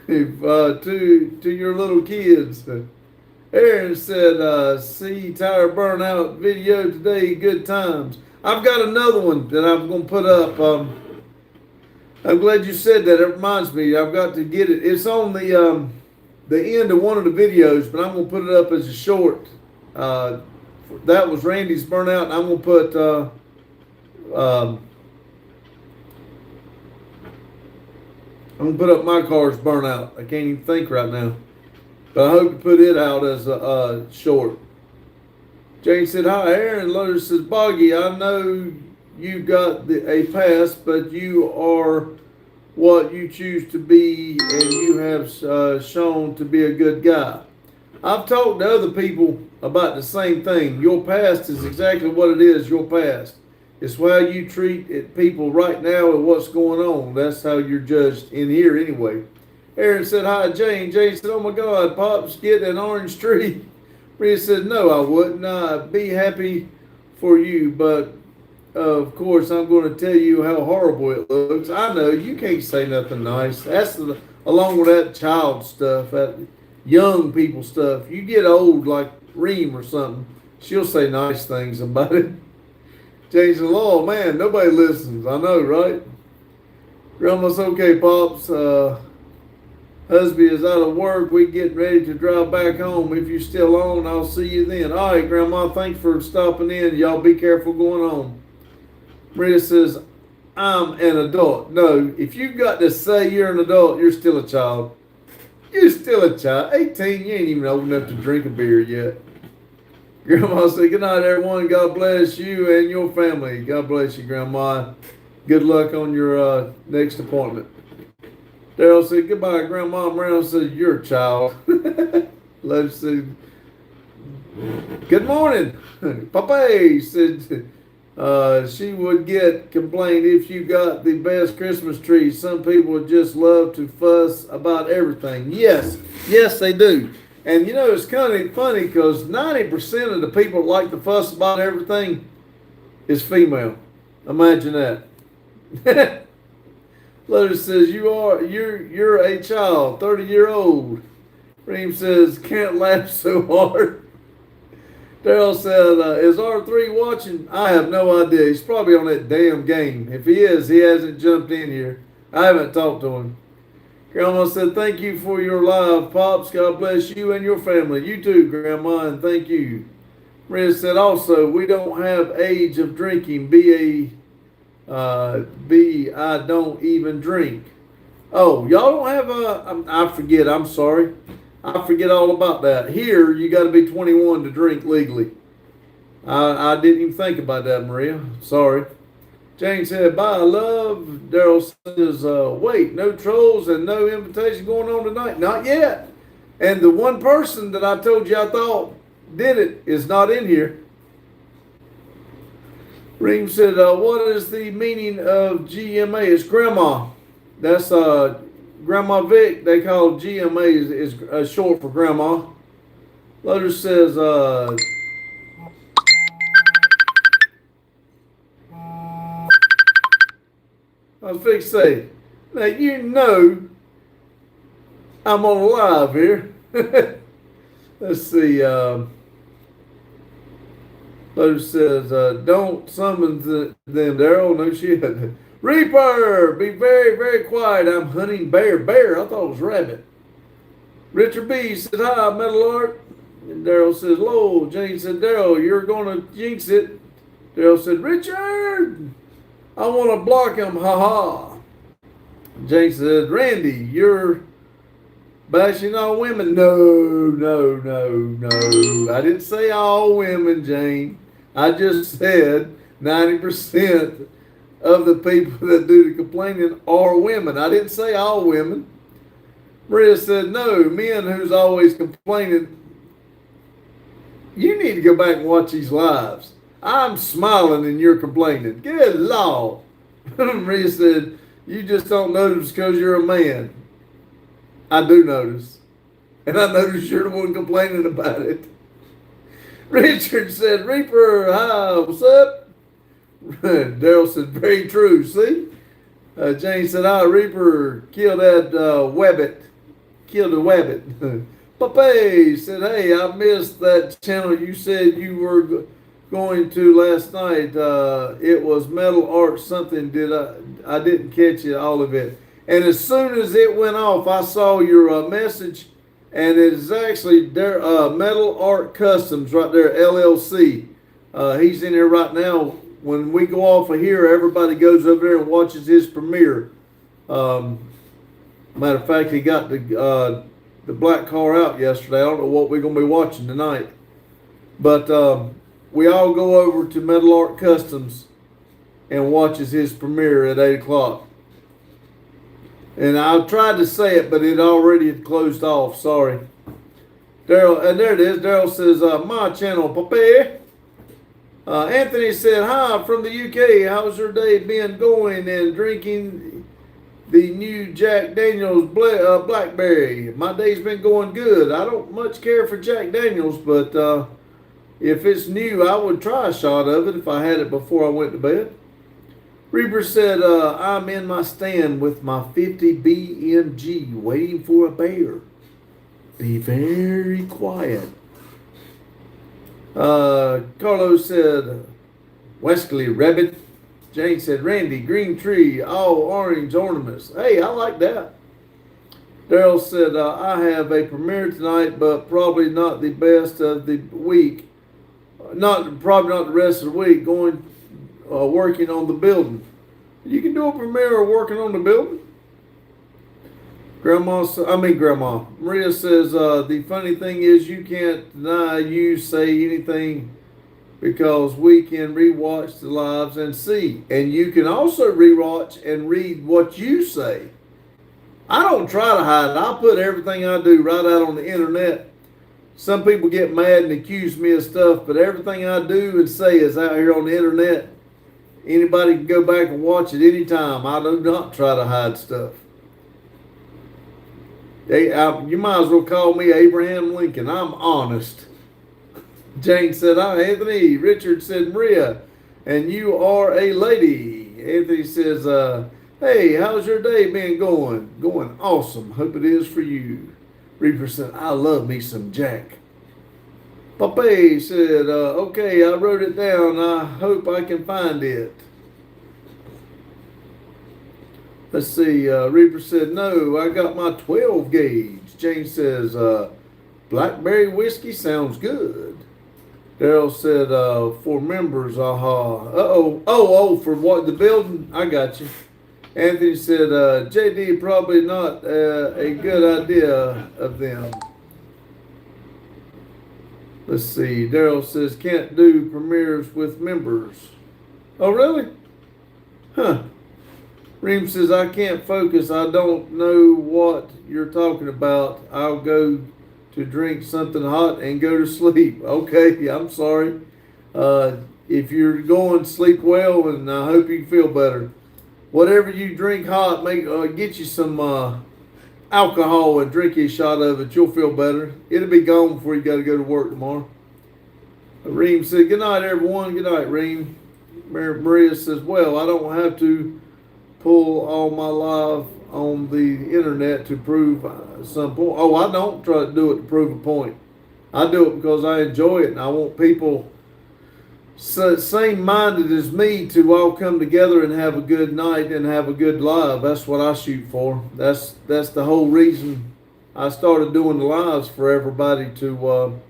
to your little kids. Aaron said, see Tire Burnout video today, good times. I've got another one that I'm going to put up. I'm glad you said that. It reminds me, I've got to get it. It's on the end of one of the videos, but I'm going to put it up as a short. That was Randy's Burnout, and I'm going to put... I'm going to put up my car's burnout. I can't even think right now. But I hope to put it out as a short. Jane said, hi, Aaron. Lotus says, Boggy, I know you got a pass, but you are what you choose to be, and you have shown to be a good guy. I've talked to other people about the same thing. Your past is exactly what it is, your past. It's how you treat people right now and what's going on. That's how you're judged in here anyway. Aaron said, hi, Jane. Jane said, oh, my God, Pops, get an orange tree. Maria said, no, I wouldn't. I'd be happy for you, but, of course, I'm going to tell you how horrible it looks. I know, you can't say nothing nice. That's along with that child stuff, that young people stuff. You get old like Reem or something, she'll say nice things about it. Change the law, man, nobody listens. I know, right? Grandma's okay, Pops. Husband is out of work. We getting ready to drive back home. If you're still on, I'll see you then. All right, Grandma, thanks for stopping in. Y'all be careful going on. Maria says, I'm an adult. No, if you've got to say you're an adult, you're still a child. You're still a child. 18, you ain't even old enough to drink a beer yet. Grandma said, good night, everyone. God bless you and your family. God bless you, Grandma. Good luck on your next appointment. Daryl said, goodbye, Grandma. Brown said, you're a child. Lotus said, good morning. Papa said she would get complained if you got the best Christmas tree. Some people would just love to fuss about everything. Yes, they do. And, you know, it's kind of funny because 90% of the people that like to fuss about everything is female. Imagine that. Lotus says, you're a child, 30-year-old. Reem says, can't laugh so hard. Daryl said, is R3 watching? I have no idea. He's probably on that damn game. If he is, he hasn't jumped in here. I haven't talked to him. Grandma said, thank you for your live, Pops. God bless you and your family. You too, Grandma, and thank you. Maria said, also, we don't have age of drinking. I don't even drink. Oh, y'all don't have I forget, I'm sorry. I forget all about that. Here, you got to be 21 to drink legally. I didn't even think about that, Maria. Sorry. Jane said, bye, love. Daryl says, wait, no trolls and no invitation going on tonight? Not yet. And the one person that I told you I thought did it is not in here. Reem said, what is the meaning of GMA? It's grandma. That's Grandma Vic. They call GMA is short for grandma. Lotus says, I was fixing to say, now you know I'm on live here. Let's see. Lotus says, don't summon them, Daryl. No shit. Reaper, be very, very quiet. I'm hunting bear. Bear, I thought it was rabbit. Richard B says, hi, Metal Art. And Daryl says, Lowell. Jane said, Daryl, you're going to jinx it. Daryl said, Richard, I want to block him, ha. Jane said, Randy, you're bashing all women. No. I didn't say all women, Jane. I just said 90% of the people that do the complaining are women. I didn't say all women. Maria said, no, men who's always complaining. You need to go back and watch these lives. I'm smiling and you're complaining. Good Lord. Maria said, you just don't notice because you're a man. I do notice. And I noticed you're the one complaining about it. Richard said, Reaper, hi, what's up? Daryl said, very true. See? Jane said, Reaper, kill that wabbit. Kill the wabbit. Pape said, hey, I missed that channel you said you were going to last night. It was Metal Art something. I didn't catch it, all of it. And as soon as it went off, I saw your message, and it is actually their Metal Art Customs right there, LLC. He's in there right now. When we go off of here, everybody goes over there and watches his premiere. Matter of fact, he got the black car out yesterday. I don't know what we're going to be watching tonight. But we all go over to Metal Art Customs and watches his premiere at 8 o'clock. And I tried to say it, but it already had closed off. Sorry. Daryl, and there it is. Daryl says, my channel, Pape. Anthony said, hi from the UK. How's your day been going and drinking the new Jack Daniels Blackberry? My day's been going good. I don't much care for Jack Daniels, but if it's new, I would try a shot of it if I had it before I went to bed. Reaper said, I'm in my stand with my 50 BMG waiting for a bear. Be very quiet. Carlos said, Wesley Rabbit. Jane said, Randy, green tree, all orange ornaments. Hey, I like that. Daryl said, I have a premiere tonight, but probably not the best of the week. Probably not the rest of the week. Working on the building. You can do a premiere working on the building. Grandma. Maria says, the funny thing is you can't deny you say anything because we can rewatch the lives and see. And you can also rewatch and read what you say. I don't try to hide it. I put everything I do right out on the internet. Some people get mad and accuse me of stuff, but everything I do and say is out here on the internet. Anybody can go back and watch it anytime. I do not try to hide stuff. You might as well call me Abraham Lincoln. I'm honest. Jane said, hi, Anthony. Richard said, Maria, and you are a lady. Anthony says, hey, how's your day been going? Going awesome. Hope it is for you. Reaper said, I love me some Jack. Pape said, okay, I wrote it down. I hope I can find it. Let's see. Reaper said, no, I got my 12 gauge. Jane says, blackberry whiskey sounds good. Daryl said, for members, aha. Oh, for what, the building? I got you. Anthony said, JD, probably not a good idea of them. Let's see. Daryl says, can't do premieres with members. Oh, really? Huh. Reem says, I can't focus. I don't know what you're talking about. I'll go to drink something hot and go to sleep. Okay, I'm sorry. If you're going, sleep well, and I hope you feel better. Whatever you drink hot, get you some alcohol and drink you a shot of it. You'll feel better. It'll be gone before you got to go to work tomorrow. Reem said, good night, everyone. Good night, Reem. Maria says, well, I don't have to pull all my life on the internet to prove some point. Oh, I don't try to do it to prove a point. I do it because I enjoy it, and I want people same-minded as me to all come together and have a good night and have a good live. That's what I shoot for. That's the whole reason I started doing the lives, for everybody to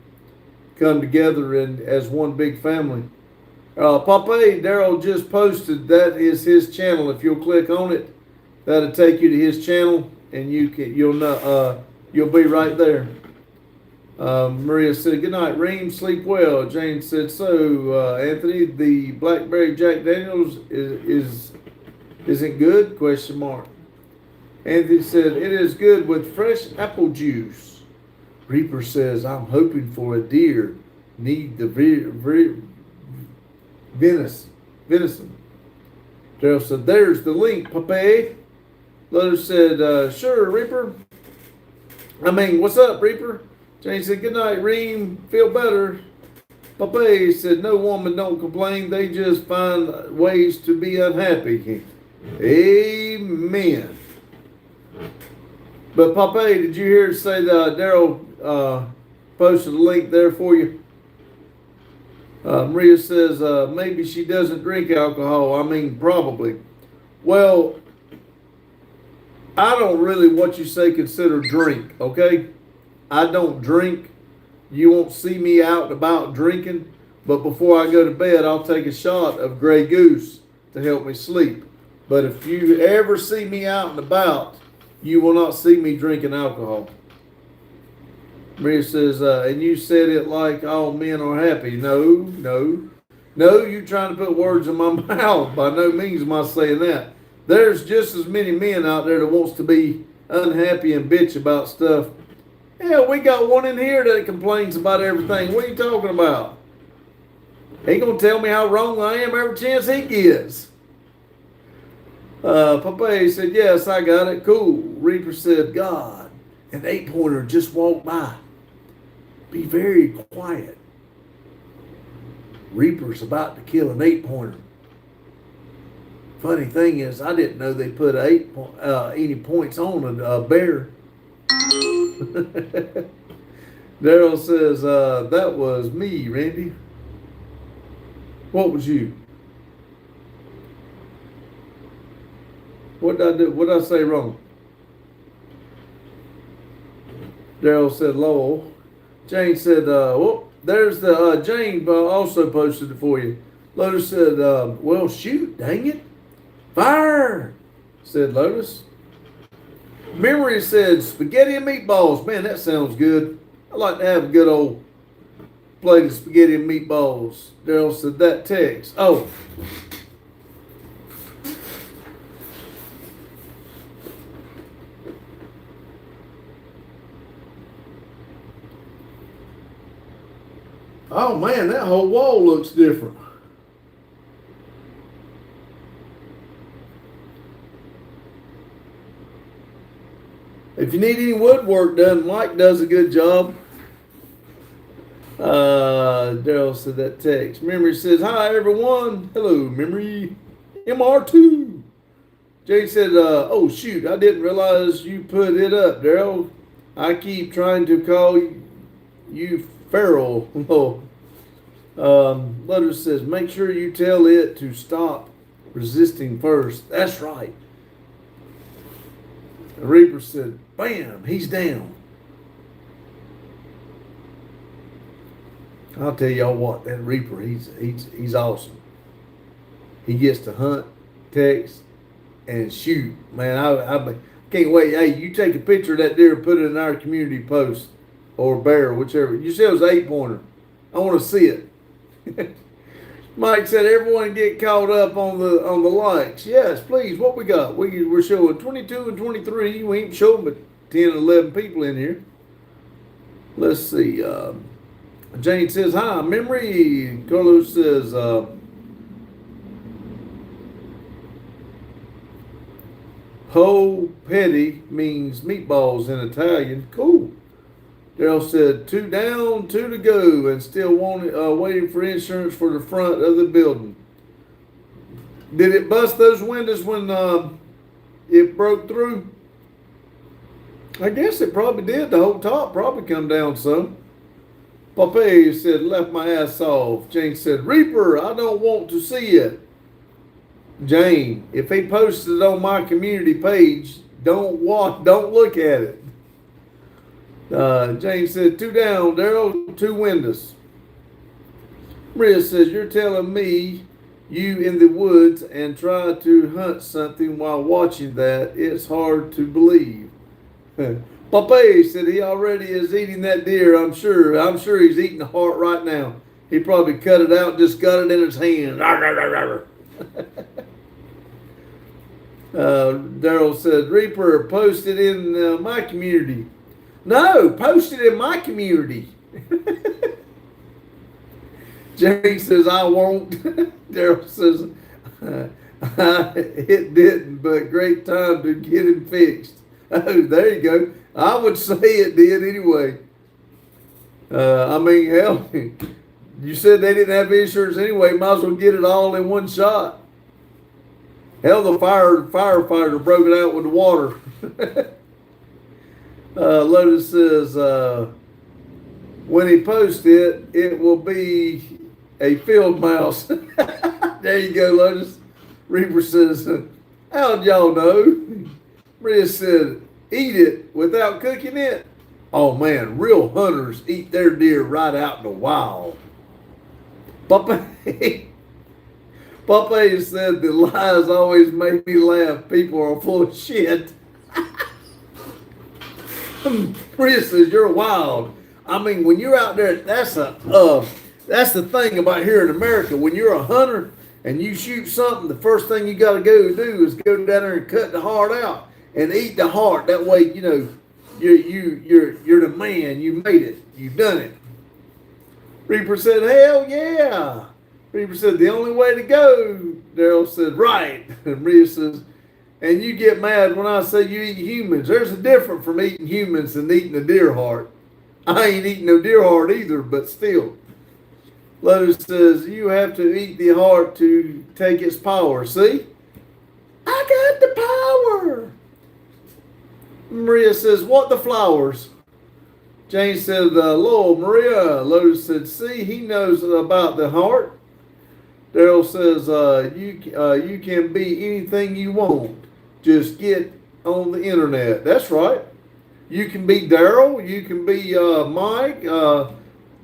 come together and as one big family. Pape, Daryl just posted, that is his channel. If you'll click on it, that'll take you to his channel, and you'll be right there. Maria said, good night, Reem, sleep well. Jane said, so, Anthony, the Blackberry Jack Daniels isn't good? Question mark. Anthony said, it is good with fresh apple juice. Reaper says, I'm hoping for a deer. Need the venison. Daryl said, there's the link, Pape. Letter said, sure, Reaper. What's up, Reaper? Jane said, good night, Reem. Feel better. Papa said, no woman don't complain. They just find ways to be unhappy. Amen. But Papa, did you hear it say that Daryl posted a link there for you? Maria says, maybe she doesn't drink alcohol. Probably. Well, I don't really, what you say, consider drink, okay? I don't drink. You won't see me out and about drinking, but before I go to bed, I'll take a shot of Grey Goose to help me sleep. But if you ever see me out and about, you will not see me drinking alcohol. Maria says, and you said it like all men are happy. No, you're trying to put words in my mouth. By no means am I saying that. There's just as many men out there that wants to be unhappy and bitch about stuff. Yeah, we got one in here that complains about everything. What are you talking about? He gonna tell me how wrong I am every chance he gets. Papa said, yes, I got it. Cool. Reaper said, God, an 8-pointer just walked by. Be very quiet. Reaper's about to kill an 8-pointer. Funny thing is, I didn't know they put any points on a bear. Daryl says, that was me, Randy. What was you? What did I do? What did I say wrong? Daryl said, Lowell. Jane said, there's the, Jane also posted it for you. Lotus said, well, shoot, dang it. Fire, said Lotus. Memory said, spaghetti and meatballs. Man, that sounds good. I'd like to have a good old plate of spaghetti and meatballs. Daryl said, that text. Oh. Oh, man, that whole wall looks different. If you need any woodwork done, Mike does a good job. Daryl said that text. Memory says, hi, everyone. Hello, Memory. MR2. Jay said, oh, shoot, I didn't realize you put it up, Daryl. I keep trying to call you feral. Letter says, make sure you tell it to stop resisting first. That's right. The Reaper said, bam, he's down. I'll tell y'all what, that Reaper, he's awesome. He gets to hunt, text, and shoot. Man, I can't wait. Hey, you take a picture of that deer and put it in our community post, or bear, whichever. You said it was an 8-pointer. I want to see it. Mike said everyone get caught up on the likes. Yes, please. What we got? We're showing 22 and 23. We ain't showing but 10 and 11 people in here. Let's see. Jane says, hi, Memory. Carlos says, po petty means meatballs in Italian. Cool. Daryl said, 2 down, 2 to go, and still waiting for insurance for the front of the building. Did it bust those windows when it broke through? I guess it probably did. The whole top probably come down some. Popeye said, left my ass off. Jane said, Reaper, I don't want to see it. Jane, if he posted it on my community page, don't look at it. Jane said, 2 down, Daryl, 2 windows. Maria says, you're telling me you in the woods and try to hunt something while watching that. It's hard to believe. Papa said he already is eating that deer, I'm sure. I'm sure he's eating the heart right now. He probably cut it out and just got it in his hand. Daryl said, Reaper, post it in my community. No, post it in my community. Jane says, I won't. Daryl says, it didn't, but great time to get him fixed. Oh, there you go. I would say it did anyway. I mean, hell, you said they didn't have insurance anyway. Might as well get it all in one shot. Hell, the firefighter broke it out with the water. Lotus says, when he posts it, it will be a field mouse. There you go, Lotus. Reaper says, how'd y'all know? Maria said, eat it without cooking it. Oh man, real hunters eat their deer right out in the wild. Popeye said the lies always make me laugh. People are full of shit. Maria says, you're wild. I mean, when you're out there, that's the thing about here in America. When you're a hunter and you shoot something, the first thing you got to go do is go down there and cut the heart out and eat the heart. That way, you know, you're the man. You made it. You've done it. Reaper said, hell yeah. Reaper said, the only way to go. Daryl said, right. And Maria says, and you get mad when I say you eat humans. There's a difference from eating humans and eating a deer heart. I ain't eating no deer heart either, but still. Lotus says, you have to eat the heart to take its power. See? I got the power. Maria says, what the flowers? Jane said, Lord, Maria. Lotus said, see, he knows about the heart. Daryl says, you can be anything you want. Just get on the internet. That's right. You can be Daryl. You can be Mike.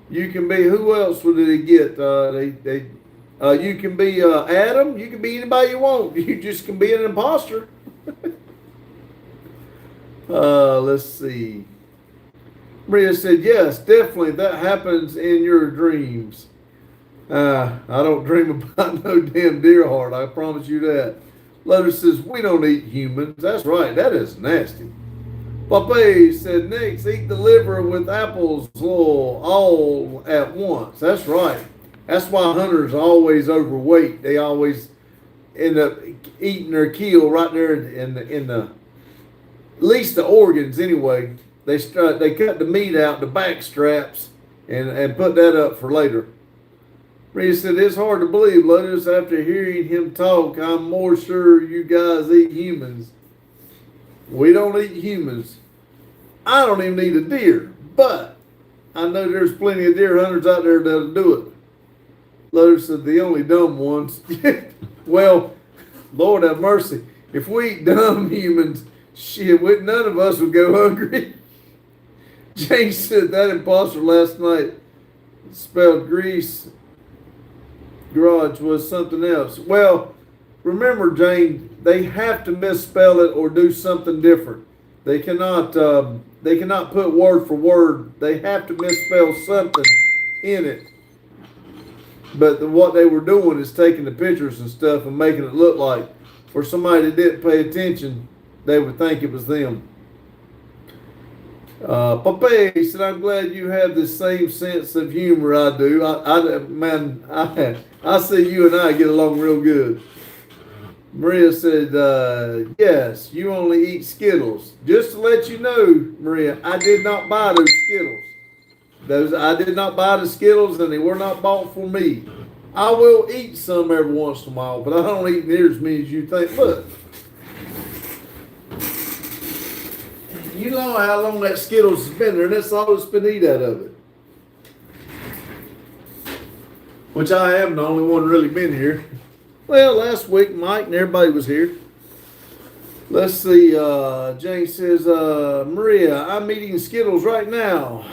You can be, who else did he get? You can be Adam. You can be anybody you want. You just can be an imposter. Let's see. Maria said, yes, definitely that happens in your dreams. I don't dream about no damn deer heart. I promise you that. Lotus says, we don't eat humans. That's right. That is nasty. Popeye said, next, eat the liver with apples all at once. That's right. That's why hunters are always overweight. They always end up eating their kill right there in the at least the organs anyway. They cut the meat out, the back straps, and put that up for later. Maria said, it's hard to believe, Lotus, after hearing him talk, I'm more sure you guys eat humans. We don't eat humans. I don't even eat a deer, but I know there's plenty of deer hunters out there that'll do it. Lotus said, the only dumb ones. Well, Lord have mercy. If we eat dumb humans, shit, none of us would go hungry. Jane said that imposter last night spelled garage was something else. Well, remember, Jane, they have to misspell it or do something different. They cannot put word for word. They have to misspell something in it. But what they were doing is taking the pictures and stuff and making it look like for somebody that didn't pay attention, they would think it was them. Popeye said, I'm glad you have the same sense of humor I do. I see you and I get along real good. Maria said, yes, you only eat Skittles. Just to let you know, Maria, I did not buy those Skittles. I did not buy the Skittles, and they were not bought for me. I will eat some every once in a while, but I don't eat near as many as you think. Look. You know how long that Skittles has been there, and that's all that's been eat out of it. Which I am the only one really been here. Well, last week Mike and everybody was here. Let's see, Jane says, Maria, I'm eating Skittles right now.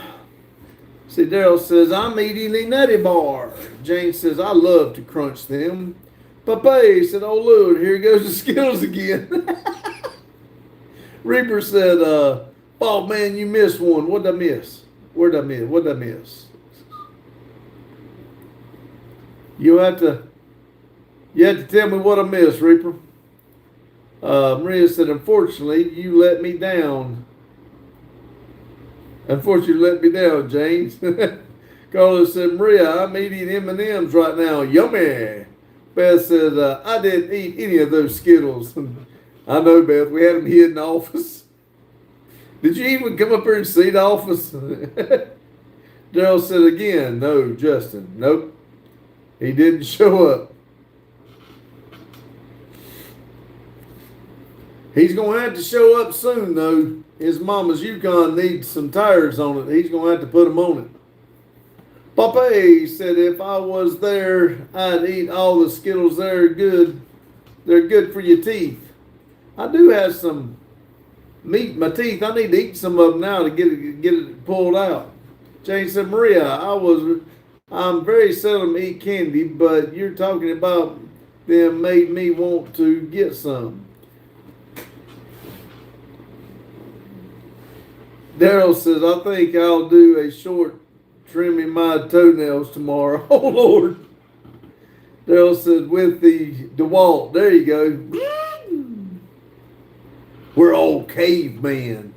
See, Daryl says, I'm eating a Nutty Bar. Jane says, I love to crunch them. Popeye said, oh, Lord, here goes the Skittles again. Reaper said, oh, man, you missed one. What did I miss? Where did I miss? What did I miss? You have to tell me what I missed, Reaper. Maria said, unfortunately, you let me down. Unfortunately, you let me down, James. Carlos said, Maria, I'm eating M&M's right now. Yummy. Beth said, I didn't eat any of those Skittles. I know, Beth. We had them here in the office. Did you even come up here and see the office? Daryl said again, no, Justin, nope. He didn't show up. He's going to have to show up soon, though. His mama's Yukon needs some tires on it. He's going to have to put them on it. Popeye said if I was there, I'd eat all the Skittles. They're good. They're good for your teeth. I do have some meat in my teeth. I need to eat some of them now to get it pulled out. Jane said, Maria, I'm very seldom eat candy, but you're talking about them made me want to get some. Daryl says, I think I'll do a short trimming my toenails tomorrow. Oh, Lord. Daryl said, with the DeWalt. There you go. We're all cavemen.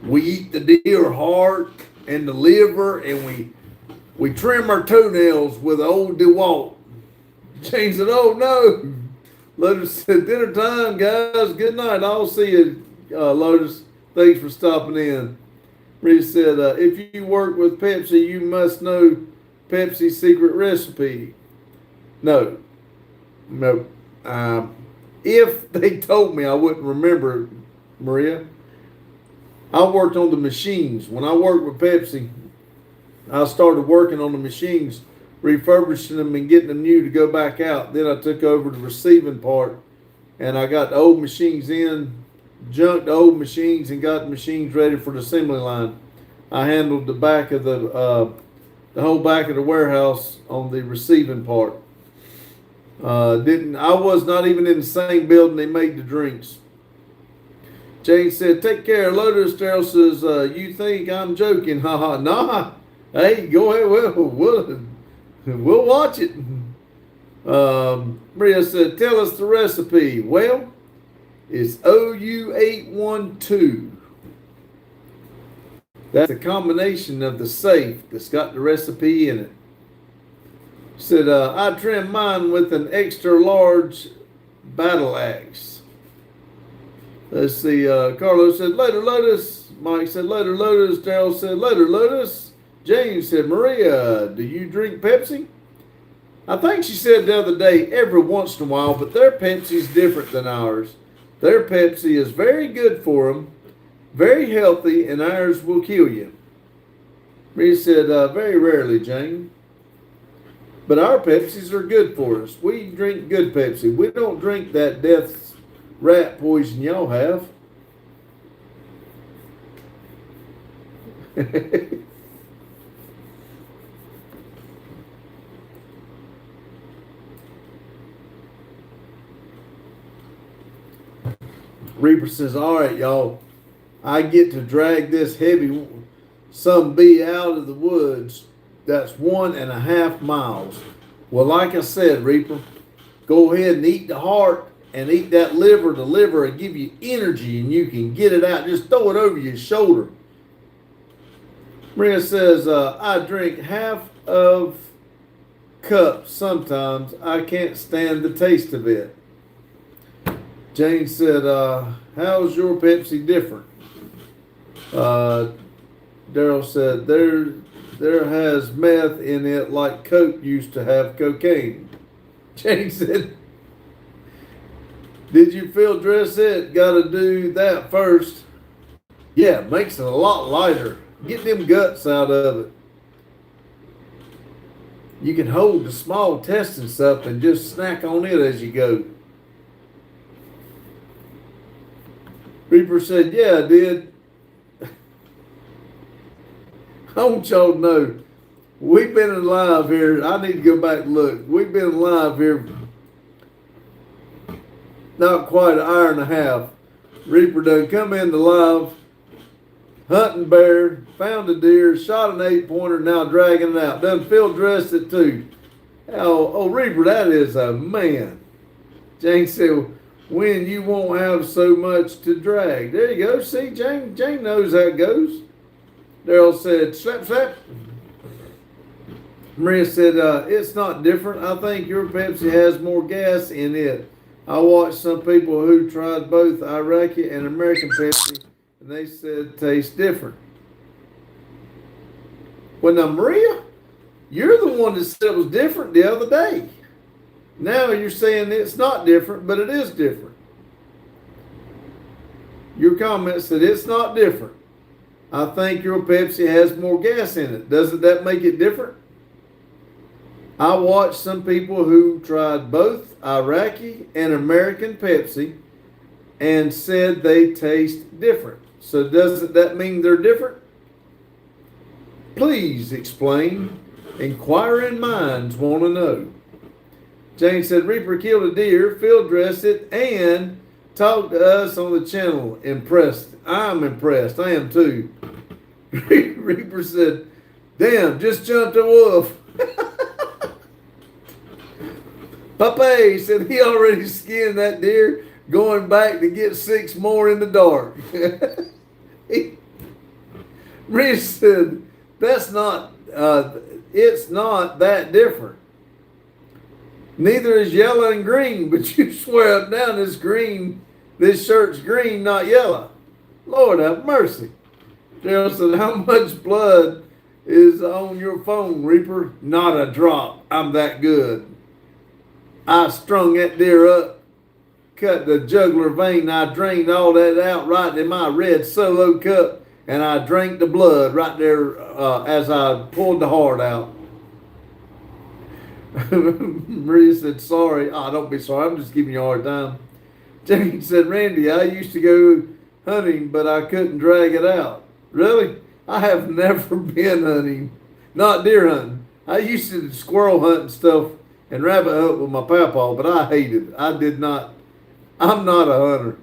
We eat the deer heart and the liver, and we trim our toenails with old DeWalt. Jane said, oh, no. Lotus said, dinner time, guys. Good night. I'll see you, Lotus. Thanks for stopping in. Maria said, if you work with Pepsi, you must know Pepsi's secret recipe. No. If they told me, I wouldn't remember, Maria. I worked on the machines. When I worked with Pepsi, I started working on the machines, refurbishing them and getting them new to go back out. Then I took over the receiving part, and I got the old machines in, junked the old machines, and got the machines ready for the assembly line. I handled the back of the whole back of the warehouse on the receiving part. I was not even in the same building they made the drinks. Jane said, take care, Lotus. Daryl says, you think I'm joking? Haha, nah. Hey, go ahead. We'll watch it. Maria said, tell us the recipe. Well, it's OU812. That's a combination of the safe that's got the recipe in it. Said, I trimmed mine with an extra large battle axe. Let's see, Carlos said, later, Lotus. Mike said, later, Lotus. Daryl said, later, Lotus. James said, Maria, do you drink Pepsi? I think she said the other day, every once in a while, but their Pepsi's different than ours. Their Pepsi is very good for them, very healthy, and ours will kill you. Maria said, very rarely, Jane. But our Pepsis are good for us. We drink good Pepsi. We don't drink that death rat poison y'all have. Reaper says, all right, y'all, I get to drag this heavy some bee out of the woods. That's 1.5 miles. Well, like I said, Reaper, go ahead and eat the heart and eat that liver. The liver will give you energy and you can get it out. Just throw it over your shoulder. Maria says, I drink half of cup sometimes. I can't stand the taste of it. Jane said, how's your Pepsi different? Daryl said, there has meth in it like Coke used to have cocaine. Jane said, did you fill dress it? Gotta do that first. Yeah, it makes it a lot lighter. Get them guts out of it. You can hold the small testing stuff and just snack on it as you go. Reaper said, yeah, I did. I want y'all to know, we've been alive here. I need to go back and look. We've been alive here not quite an hour and a half. Reaper done come into live, hunting bear, found a deer, shot an 8-pointer, now dragging it out. Done field dressed it too. Oh, Reaper, that is a man. Jane said, when you won't have so much to drag. There you go. See, Jane knows how it goes. Daryl said, slap, slap. Maria said, it's not different. I think your Pepsi has more gas in it I watched some people who tried both Iraqi and American Pepsi, and they said it tastes different. Well, now, Maria, you're the one that said it was different the other day. Now you're saying it's not different, but it is different. Your comment said it's not different. I think your Pepsi has more gas in it. Doesn't that make it different? I watched some people who tried both Iraqi and American Pepsi and said they taste different. So doesn't that mean they're different? Please explain. Inquiring minds want to know. Jane said, Reaper killed a deer, field dressed it, and talked to us on the channel. Impressed. I'm impressed. I am too. Reaper said, damn, just jumped a wolf. Pape said he already skinned that deer, going back to get 6 more in the dark. Rich said, that's not, it's not that different. Neither is yellow and green, but you swear up down this green, this shirt's green, not yellow. Lord have mercy. Gerald said, how much blood is on your phone, Reaper? Not a drop. I'm that good. I strung that deer up, cut the jugular vein. I drained all that out right in my red Solo cup, and I drank the blood right there as I pulled the heart out. Maria said, sorry. Oh, don't be sorry. I'm just giving you a hard time. Jane said, Randy, I used to go hunting, but I couldn't drag it out. Really? I have never been hunting. Not deer hunting. I used to squirrel hunt and stuff and rabbit hunt with my papa, but I hated it. I did not. I'm not a hunter.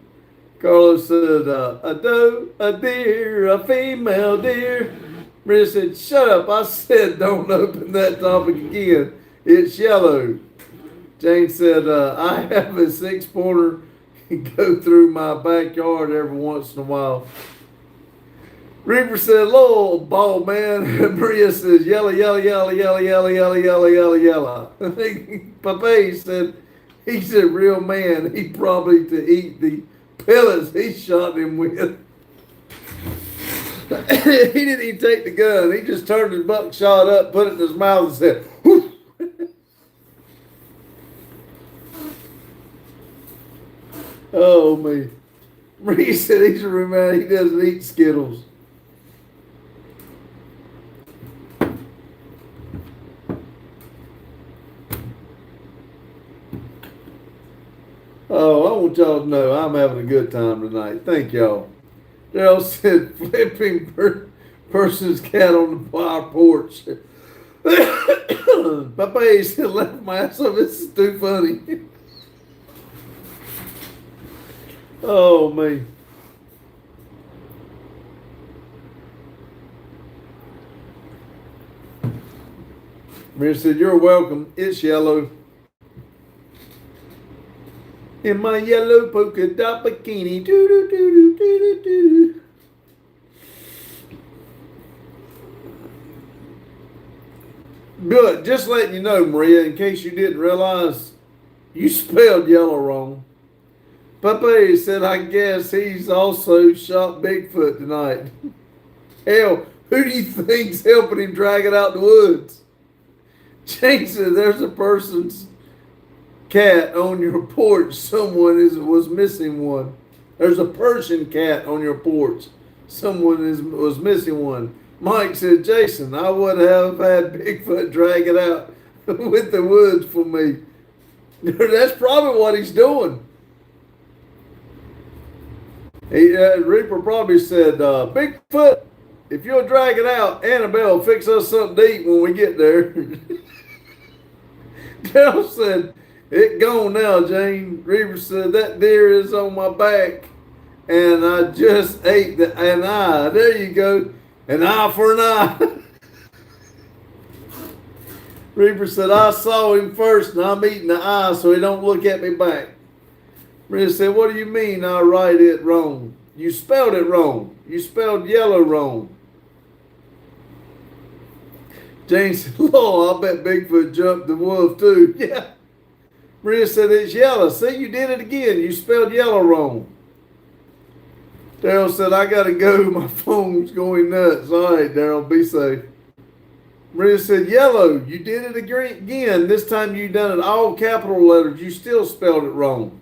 Carlos said, a doe, a deer, a female deer. Maria said, shut up. I said, don't open that topic again. It's yellow. Jane said, I have a 6-pointer go through my backyard every once in a while. Reaper said, little bald man. Maria says, yellow, yellow, yellow, yellow, yellow, yellow, yellow, yellow, yellow. Pape said, he's a real man. He probably to eat the pellets he shot him with. He didn't even take the gun. He just turned his buckshot up, put it in his mouth and said, whoosh. Oh, me. Marie said he's a roommate. He doesn't eat Skittles. Oh, I want y'all to know I'm having a good time tonight. Thank y'all. Daryl said, flipping person's cat on the porch. Papa said, left my ass up. This is too funny. Oh, me. Mary said, you're welcome. It's yellow. In my yellow polka dot bikini. Doo, doo, doo, doo, doo, doo. Good. Just letting you know, Maria, in case you didn't realize, you spelled yellow wrong. Pape said, I guess he's also shot Bigfoot tonight. Hell, who do you think's helping him drag it out the woods? Jane said, there's a person's cat on your porch. Someone was missing one. There's a Persian cat on your porch. Someone was missing one. Mike said, Jason, I would have had Bigfoot drag it out with the woods for me. That's probably what he's doing. Reaper probably said, Bigfoot, if you'll drag it out, Annabelle, fix us something to eat when we get there. Dale said, it gone now, Jane. Reaper said, that deer is on my back, and I just ate an eye. There you go. An eye for an eye. Reaper said, I saw him first, and I'm eating the eye so he don't look at me back. Maria said, what do you mean I write it wrong? You spelled it wrong. You spelled yellow wrong. Jane said, Lord, I bet Bigfoot jumped the wolf too. Yeah. Maria said, it's yellow. See, you did it again. You spelled yellow wrong. Daryl said, I got to go. My phone's going nuts. All right, Daryl, be safe. Maria said, yellow. You did it again. This time you done it all capital letters. You still spelled it wrong.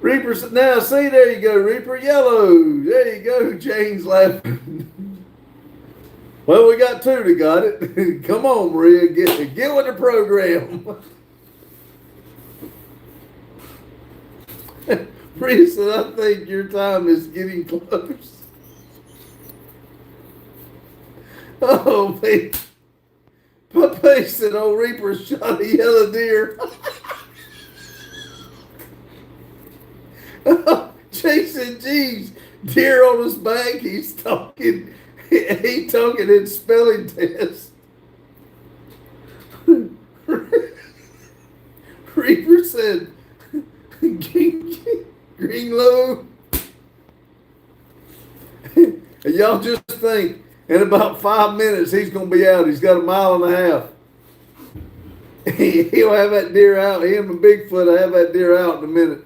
Reaper said, now see, there you go, Reaper, yellow. There you go. Jane's laughing. Well, we got two that got it. Come on, Maria, get with the program. Maria said, I think your time is getting close. Oh, man. Papa said, old Reaper shot a yellow deer. Jason, geez, deer on his back. He's talking in spelling test. Reaper said, Greenlow. And y'all just think, in about 5 minutes, he's going to be out. He's got 1.5 miles. He'll have that deer out. Him and Bigfoot will have that deer out in a minute.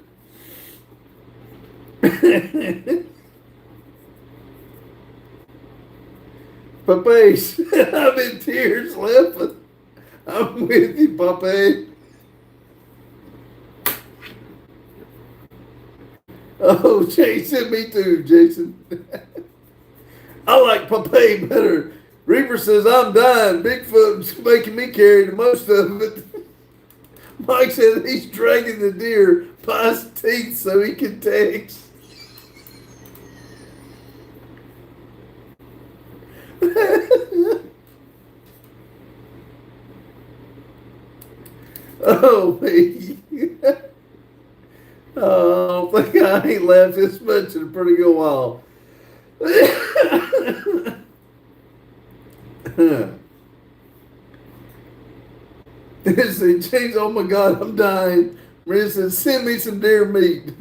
Pape said, I'm in tears laughing. I'm with you, Pape. Oh, Jason, me too, Jason. I like Pape better. Reaper says, I'm dying. Bigfoot's making me carry the most of it. Mike said he's dragging the deer by his teeth so he can text. Oh, me. Oh, I think I ain't laughed this much in a pretty good while. James, oh my God, I'm dying. Maria said, send me some deer meat.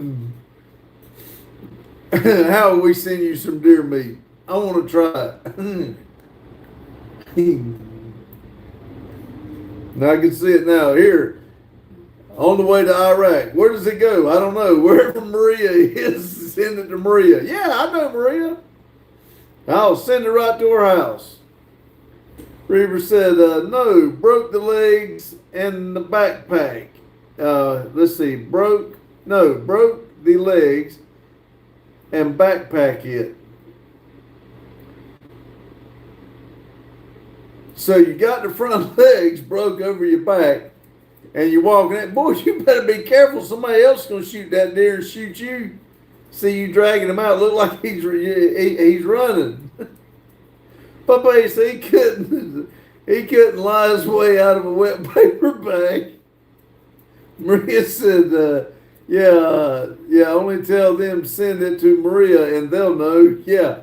How will we send you some deer meat? I want to try it. Now I can see it now. Here, on the way to Iraq. Where does it go? I don't know. Wherever Maria is, send it to Maria. Yeah, I know Maria. I'll send it right to her house. Reaver said, no, broke the legs and the backpack. Let's see, broke the legs and backpack it. So you got the front legs broke over your back, and you're walking in. Boy, you better be careful. Somebody else is going to shoot that deer and shoot you. See you dragging him out. Look like he's running. Papa said he couldn't lie his way out of a wet paper bag. Maria said, yeah, only tell them to send it to Maria and they'll know. Yeah.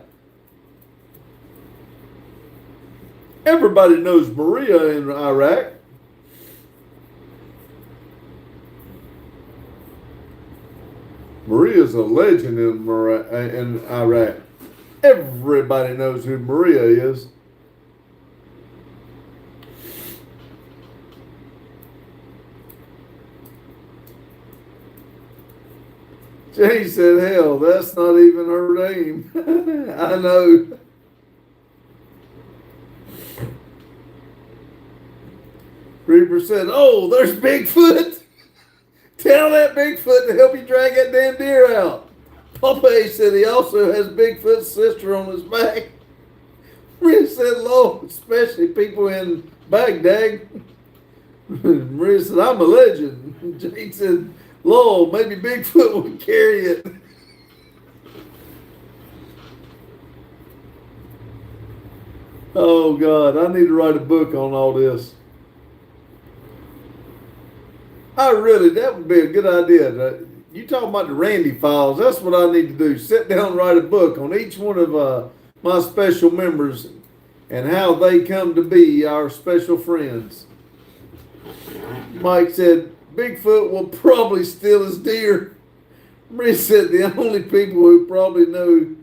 Everybody knows Maria in Iraq. Maria's a legend in Iraq. Everybody knows who Maria is. Jay said, hell, that's not even her name. I know. Reaper said, oh, there's Bigfoot. Tell that Bigfoot to help you drag that damn deer out. Popeye said he also has Bigfoot's sister on his back. Maria said, Lord, especially people in Baghdad. Maria said, I'm a legend. Jake said, Lord, maybe Bigfoot would carry it. Oh, God, I need to write a book on all this. That would be a good idea. You talking about the Randy files, that's what I need to do. Sit down and write a book on each one of my special members and how they come to be our special friends. Mike said, Bigfoot will probably steal his deer. Maria said the only people who probably know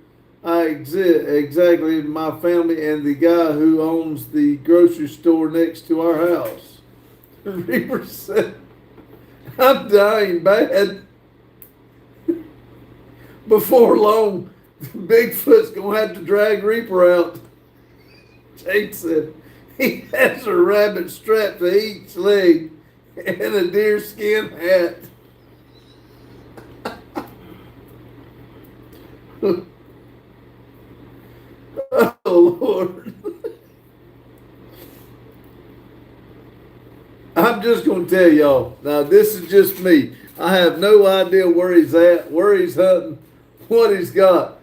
exactly my family and the guy who owns the grocery store next to our house. Reaper said, I'm dying bad. Before long, Bigfoot's gonna have to drag Reaper out. Jake said, he has a rabbit strapped to each leg and a deerskin hat. Oh, Lord. I'm just going to tell y'all. Now, this is just me. I have no idea where he's at, where he's hunting, what he's got.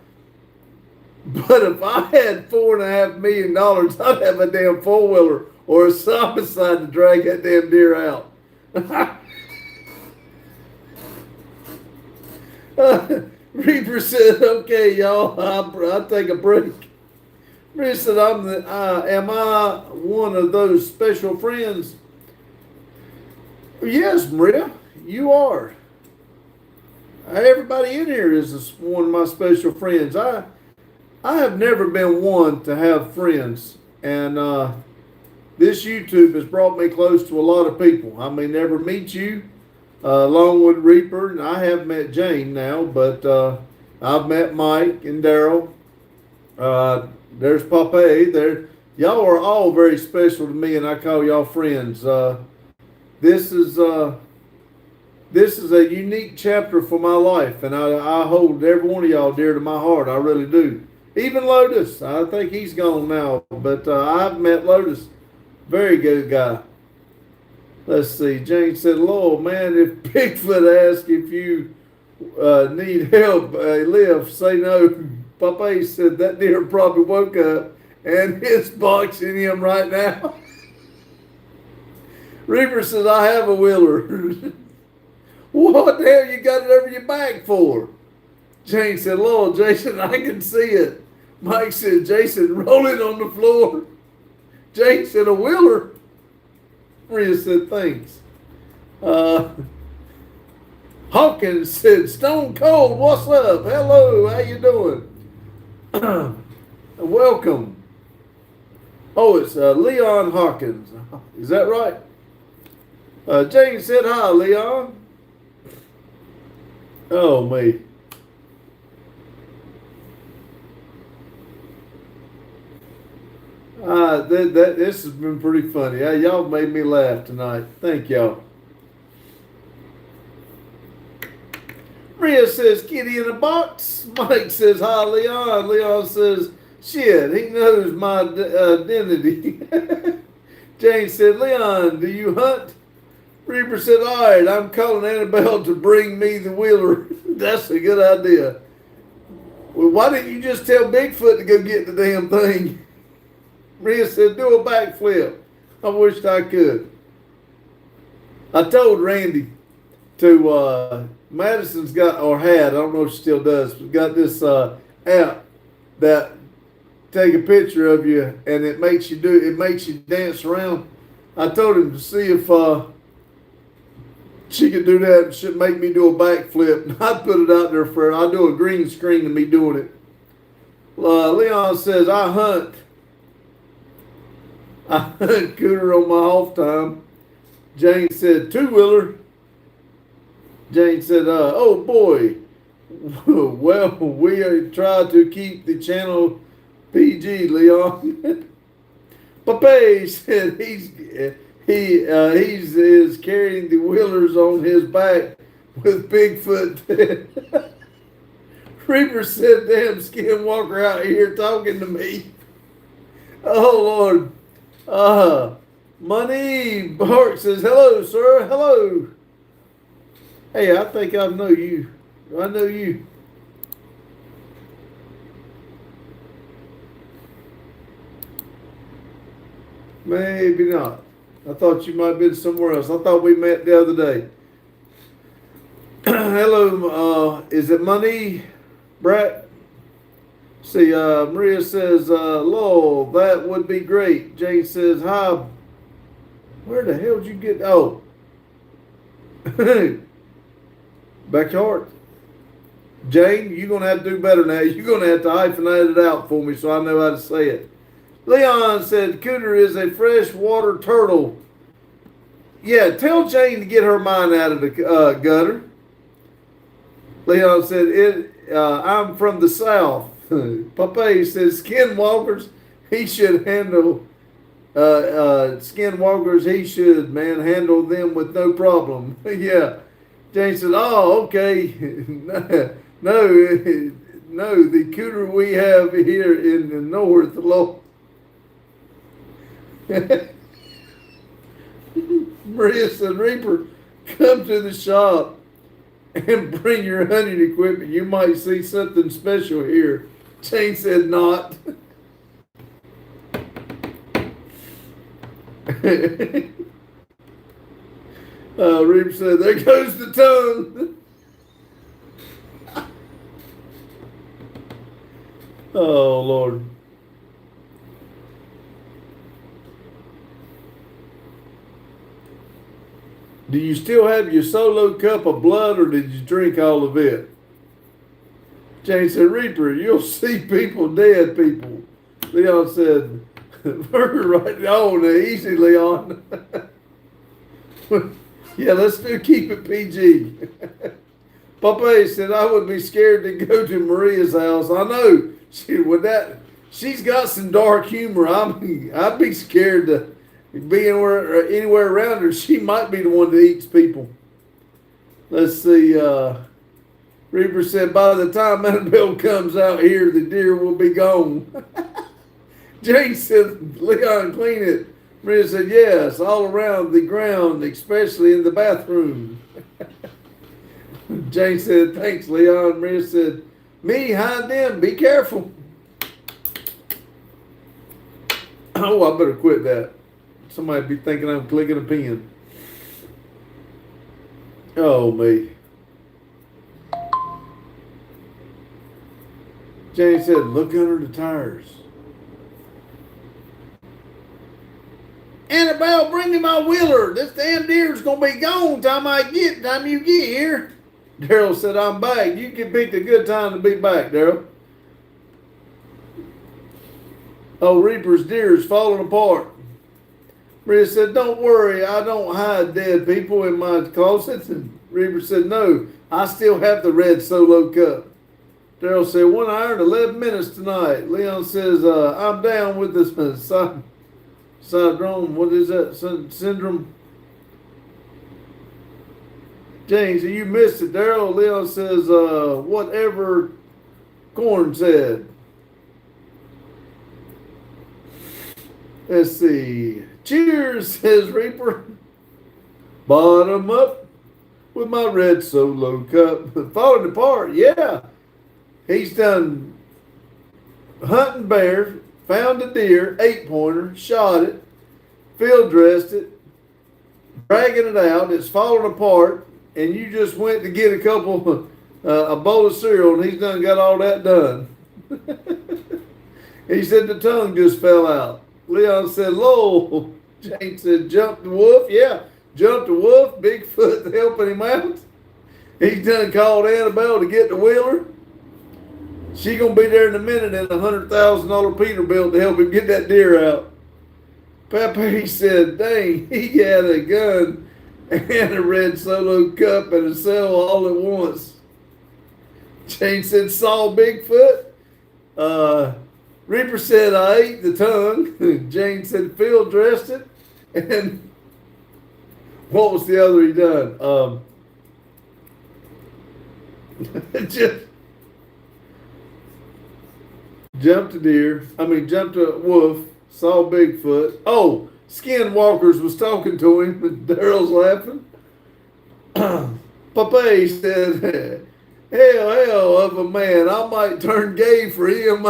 But if I had $4.5 million, I'd have a damn four-wheeler or a homicide to drag that damn deer out. Reaper said, okay, y'all, I'll take a break. Reaper said, am I one of those special friends? Yes, Maria, you are. Everybody in here is one of my special friends. I have never been one to have friends, and this YouTube has brought me close to a lot of people. I may never meet you, along with Reaper, and I have met Jane now, but I've met Mike and Daryl. There's Pape. Y'all are all very special to me, and I call y'all friends. This is a unique chapter for my life, and I hold every one of y'all dear to my heart. I really do. Even Lotus, I think he's gone now, but I've met Lotus. Very good guy. Let's see. Jane said, Lord, man, if Bigfoot asks if you need help, lift, say no. Pape said that deer probably woke up and it's boxing him right now. Reaper says, I have a wheeler. What the hell you got it over your back for? Jane said, Lord, Jason, I can see it. Mike said, Jason, roll it on the floor. Jane said, a wheeler? Maria said, thanks. Hawkins said, Stone Cold, what's up? Hello, how you doing? Welcome. Oh, it's Leon Hawkins. Is that right? Jane said, hi, Leon. Oh, me. This has been pretty funny. Y'all made me laugh tonight. Thank y'all. Maria says, kitty in a box. Mike says, hi, Leon. Leon says, shit, he knows my identity. Jane said, Leon, do you hunt? Reaper said, all right, I'm calling Annabelle to bring me the wheeler. That's a good idea. Well, why didn't you just tell Bigfoot to go get the damn thing? Maria said, do a backflip. I wished I could. I told Randy to, Madison's got, or had, I don't know if she still does, but got this app that take a picture of you and it makes you dance around. I told him to see if she could do that and should make me do a backflip. And I'd put it out there for her. I'll do a green screen of me doing it. Leon says, I hunt cooter on my off time. Jane said, two-wheeler. Jane said, oh boy. Well, we try to keep the channel PG, Leon. Pape said he is carrying the wheelers on his back with Bigfoot. Reaper said, damn skinwalker out here talking to me. Oh, Lord. Money Bark says, hello, sir. Hello. Hey, I think I know you. I know you. Maybe not. I thought you might have been somewhere else. I thought we met the other day. Hello, is it Money, Brett? See, Maria says, Lowell, that would be great. Jane says, hi. Where the hell did you get? Oh. Backyard. Jane, you're going to have to do better now. You're going to have to hyphenate it out for me so I know how to say it. Leon said, Cooter is a freshwater turtle. Yeah, tell Jane to get her mind out of the gutter. Leon said, I'm from the South. Popeye says, skinwalkers, he should handle, skinwalkers, he should, man, handle them with no problem. Yeah. Jane said, oh, okay. No, the cooter we have here in the north, Lord. Maria said, Reaper, come to the shop and bring your hunting equipment. You might see something special here. Jane said, not. Reaper said, there goes the tongue. Oh, Lord. Do you still have your solo cup of blood or did you drink all of it? Jane said, Reaper, you'll see people, dead people. Leon said, right on, easy, Leon. Yeah, let's keep it PG. Popeye said, I would be scared to go to Maria's house. I know. She's got some dark humor. I'd be scared to be anywhere around her. She might be the one that eats people. Let's see. Reaper said, by the time Annabelle comes out here, the deer will be gone. Jane said, Leon, clean it. Maria said, yes, all around the ground, especially in the bathroom. Jane said, thanks, Leon. Maria said, me, hide them, be careful. Oh, I better quit that. Somebody be thinking I'm clicking a pen. Oh, me. Jane said, look under the tires. Annabelle, bring me my wheeler. This damn deer's going to be gone time you get here. Daryl said, I'm back. You can pick a good time to be back, Daryl. Oh, Reaper's deer is falling apart. Maria said, don't worry, I don't hide dead people in my closet. And Reaper said, no, I still have the red solo cup. Daryl said, 1 hour and 11 minutes tonight. Leon says, I'm down with this syndrome. What is that? Syndrome? James, you missed it. Daryl, Leon says, whatever Corn said. Let's see. Cheers, says Reaper. Bottom up with my red solo cup. Falling apart, yeah. He's done hunting bear, found a deer, 8-pointer, shot it, field dressed it, dragging it out. It's falling apart, and you just went to get a bowl of cereal, and he's done got all that done. He said the tongue just fell out. Leon said, Lowell. Jane said, jump the wolf. Yeah, jump the wolf. Bigfoot helping him out. He's done called Annabelle to get the wheeler. She going to be there in a minute in a $100,000 Peterbilt to help him get that deer out. Pepe said, dang, he had a gun and a red solo cup and a cell all at once. Jane said, saw Bigfoot. Reaper said, I ate the tongue. Jane said, field dressed it. And what was the other he done? Just jumped a wolf, saw Bigfoot. Oh, Skinwalkers was talking to him. Daryl's laughing. Popeye said, hell of a man. I might turn gay for him.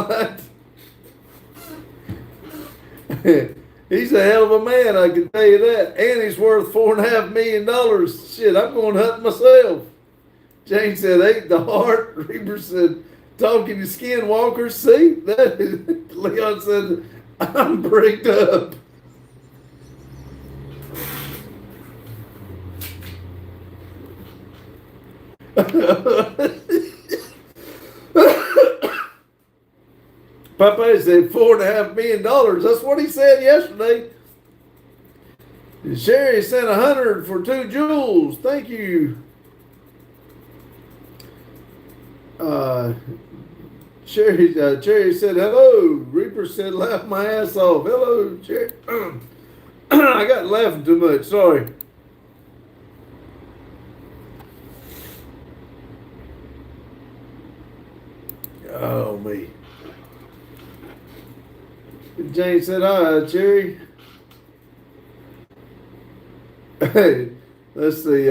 He's a hell of a man, I can tell you that. And he's worth $4.5 million. Shit, I'm going hunting myself. Jane said, ate the heart. Reaper said, talking to Skinwalkers. See? Leon said, I'm bricked up. Popeye said $4.5 million. That's what he said yesterday. Sherry sent 100 for 2 jewels. Thank you. Cherry said hello. Reaper said laugh my ass off. Hello, Cherry. I got laughing too much. Sorry. Oh me. Jane said hi, Cherry. Hey, let's see.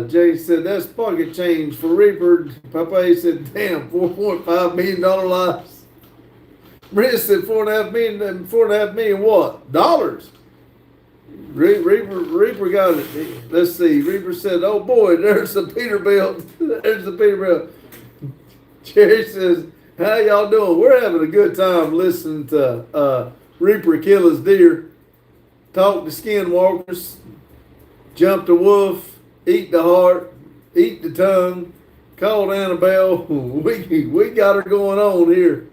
Jane said that's pocket change for Reaper. Popeye said, damn, $4.5 million lives. Maria said 4.5 million what? Dollars. Reaper got it. Let's see. Reaper said, oh boy, there's the Peterbilt. There's the Peterbilt. Cherry says, how y'all doing? We're having a good time listening to Reaper kill his deer, talk to skinwalkers, jump the wolf, eat the heart, eat the tongue, called Annabelle. We got her going on here.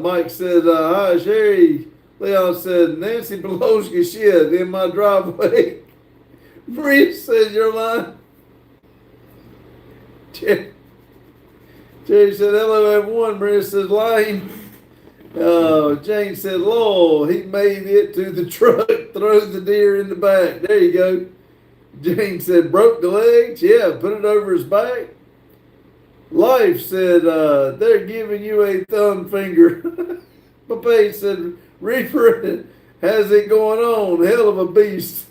Mike said, hi, Sherry. Leon said, Nancy Pelosi shit in my driveway. Maria said, you're lying. Jerry said, hello, everyone. Maria says, lying. Jane said, Lord, he made it to the truck, throw the deer in the back. There you go. Jane said, broke the legs? Yeah, put it over his back. Life said, they're giving you a thumb finger. Pape said, Reaper has it going on. Hell of a beast.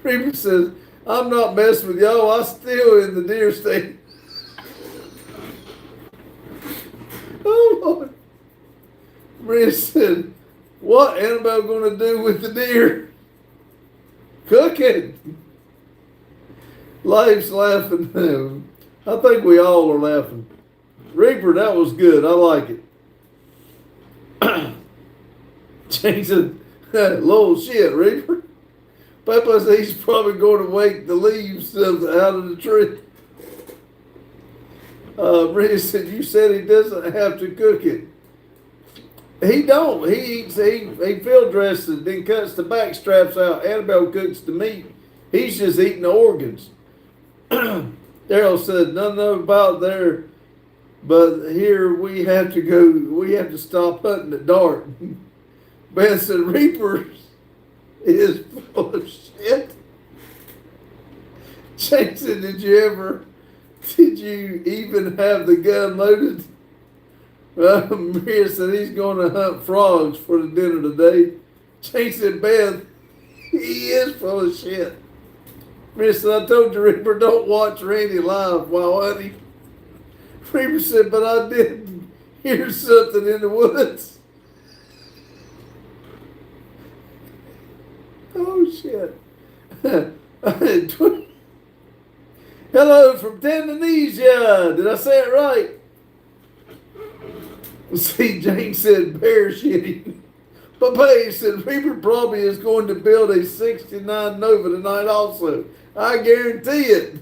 Reaper says, I'm not messing with y'all. I'm still in the deer state. Oh, Lord. Maria said, what Annabelle going to do with the deer? Cook it. Life's laughing. I think we all are laughing. Reaper, that was good. I like it. Jane said, little shit, Reaper. Papa said he's probably going to wake the leaves out of the tree. Maria said, you said he doesn't have to cook it. He don't. He eats, he field dresses, then cuts the back straps out. Annabelle cooks the meat. He's just eating the organs. Daryl said, nothing about there, but here we have to stop hunting at dark. Ben said, Reaper is full of shit. Jane said, did you even have the gun loaded? Maria said, he's going to hunt frogs for the dinner today. Jane said, Ben, he is full of shit. Maria said, I told you, Reaper, don't watch Randy live while hunting. Reaper said, but I did hear something in the woods. Oh, shit. Hello from Tanzania. Did I say it right? See, Jane said bear shitting. Pape said Reaper probably is going to build a 69 Nova tonight also. I guarantee it.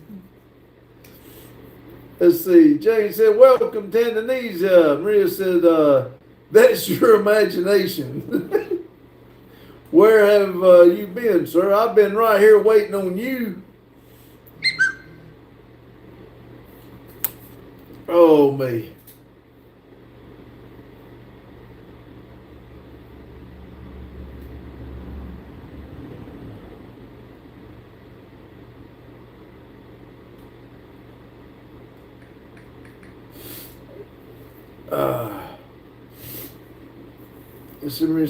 Let's see. Jane said, welcome Tanzania. Maria said, that's your imagination. Where have you been, sir? I've been right here waiting on you. Oh, me.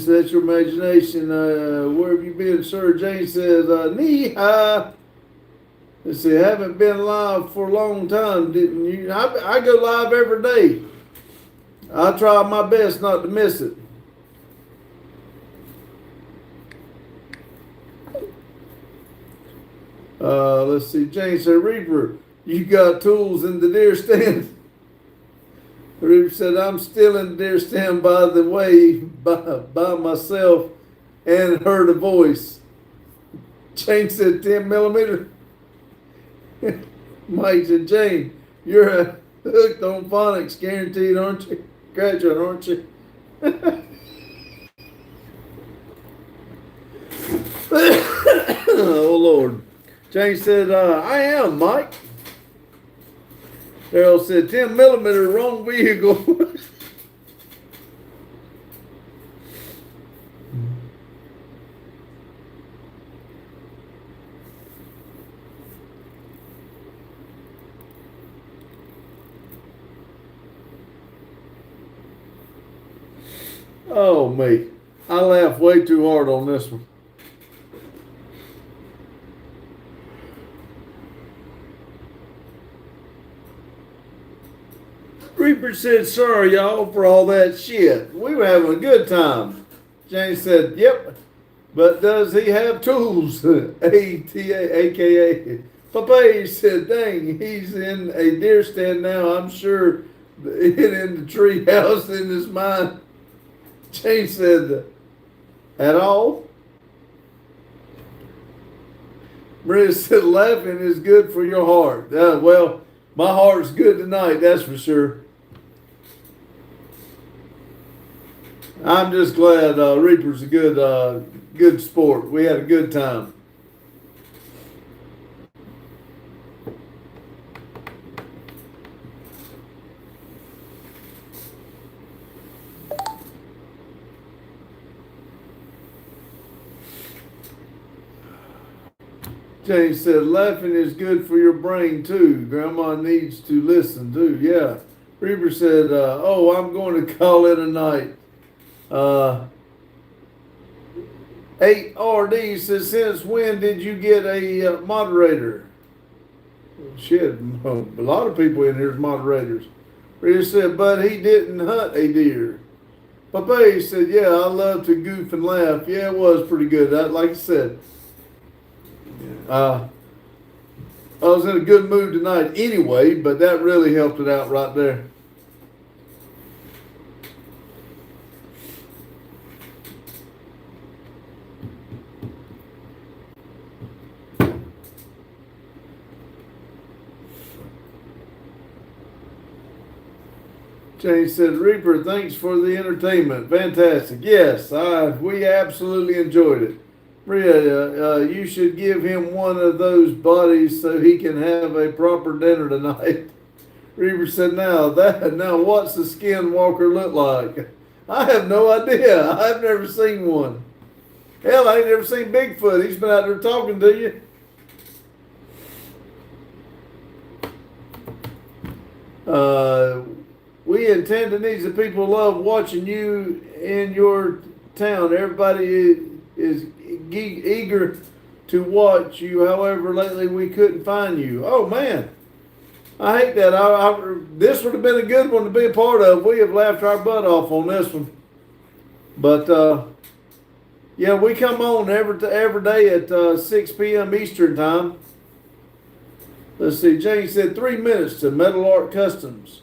That's your imagination. Where have you been, sir? Jane says, knee-high. Let's see, haven't been live for a long time, didn't you? I go live every day. I try my best not to miss it. Let's see, Jane said, Reaper, you got tools in the deer stand. Reaper said, I'm still in the deer stand, by the way, by myself, and heard a voice. Jane said, 10 millimeter. Mike said, Jane, you're hooked on phonics, guaranteed, aren't you? graduate, aren't you? Oh, Lord. James said, I am, Mike. Daryl said, 10 millimeter, wrong vehicle. Oh, me. I laughed way too hard on this one. Reaper said, sorry, y'all, for all that shit. We were having a good time. James said, yep, but does he have tools? A-T-A, a.k.a. Papa said, dang, he's in a deer stand now. I'm sure in the tree house in his mind. James said, at all? Maria said, laughing is good for your heart. Well, my heart's good tonight, that's for sure. I'm just glad Reaper's a good sport. We had a good time. James said, laughing is good for your brain too. Grandma needs to listen too. Yeah. Reaper said, oh, I'm going to call it a night. 8RD says, since when did you get a moderator? Shit, a lot of people in here is moderators. Reaper said, but he didn't hunt a deer. Papa said, yeah, I love to goof and laugh. Yeah, it was pretty good. Like I said, I was in a good mood tonight anyway, but that really helped it out right there. James said, Reaper, thanks for the entertainment. Fantastic. Yes, we absolutely enjoyed it. Maria, you should give him one of those bodies so he can have a proper dinner tonight. Reaper said, now what's the skinwalker look like? I have no idea. I've never seen one. Hell, I ain't never seen Bigfoot. He's been out there talking to you. We in Tanzania, people love watching you in your town. Everybody is eager to watch you. However, lately we couldn't find you. Oh man, I hate that. This would have been a good one to be a part of. We have laughed our butt off on this one. But yeah, we come on every day at 6 p.m. Eastern time. Let's see. James said 3 minutes to Metal Art Customs.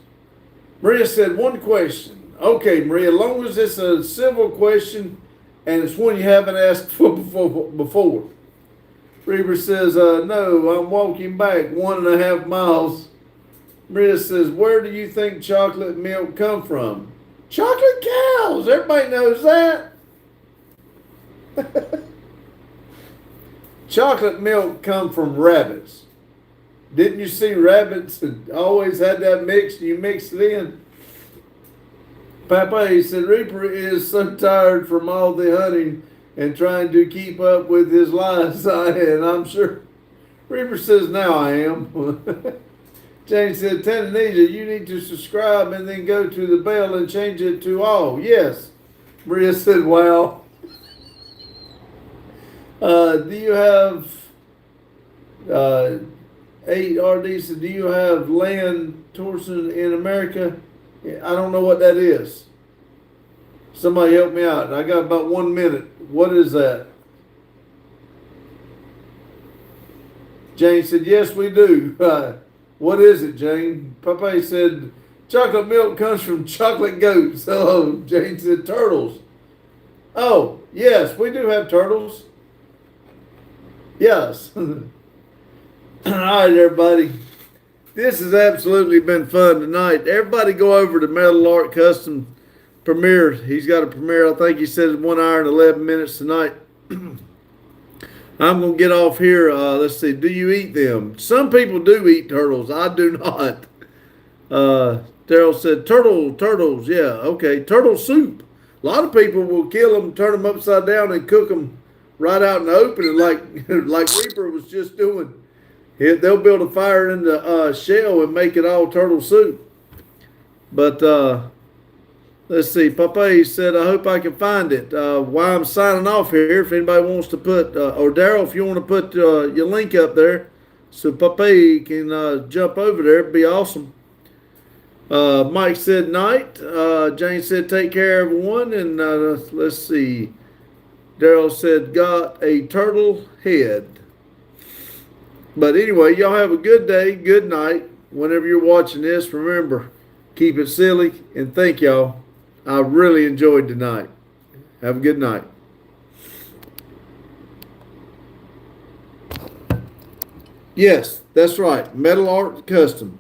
Maria said one question. Okay, Maria, as long as it's a civil question and it's one you haven't asked for before. Reaver says, no, I'm walking back 1.5 miles. Maria says, where do you think chocolate milk come from? Chocolate cows. Everybody knows that. Chocolate milk come from rabbits. Didn't you see rabbits that always had that mixed? You mixed it in. Papa, he said, Reaper is so tired from all the hunting and trying to keep up with his livestock, and I'm sure. Reaper says, now I am. James said, Tanzania, you need to subscribe and then go to the bell and change it to all. Yes. Maria said, wow. Do you have... 8RD said, do you have land Torsen in America? I don't know what that is. Somebody help me out. I got about 1 minute. What is that? Jane said, yes, we do. What is it, Jane? Papa said, chocolate milk comes from chocolate goats. Oh, Jane said, turtles. Oh, yes, we do have turtles. Yes. All right, everybody. This has absolutely been fun tonight. Everybody go over to Metal Art Custom premiere. He's got a premiere. I think he said it's 1 hour and 11 minutes tonight. I'm going to get off here. Let's see. Do you eat them? Some people do eat turtles. I do not. Daryl said, turtles. Yeah, okay. Turtle soup. A lot of people will kill them, turn them upside down, and cook them right out in the open, and like Reaper was just doing. They'll build a fire in the shell and make it all turtle soup. But let's see. Papa said, I hope I can find it. While I'm signing off here, if anybody wants to put, or Daryl, if you want to put your link up there so Papa can jump over there, it'd be awesome. Mike said night. Jane said take care, everyone. And let's see. Daryl said got a turtle head. But anyway, y'all have a good day, good night. Whenever you're watching this, remember, keep it silly, and thank y'all. I really enjoyed tonight. Have a good night. Yes, that's right. Metal Art Custom.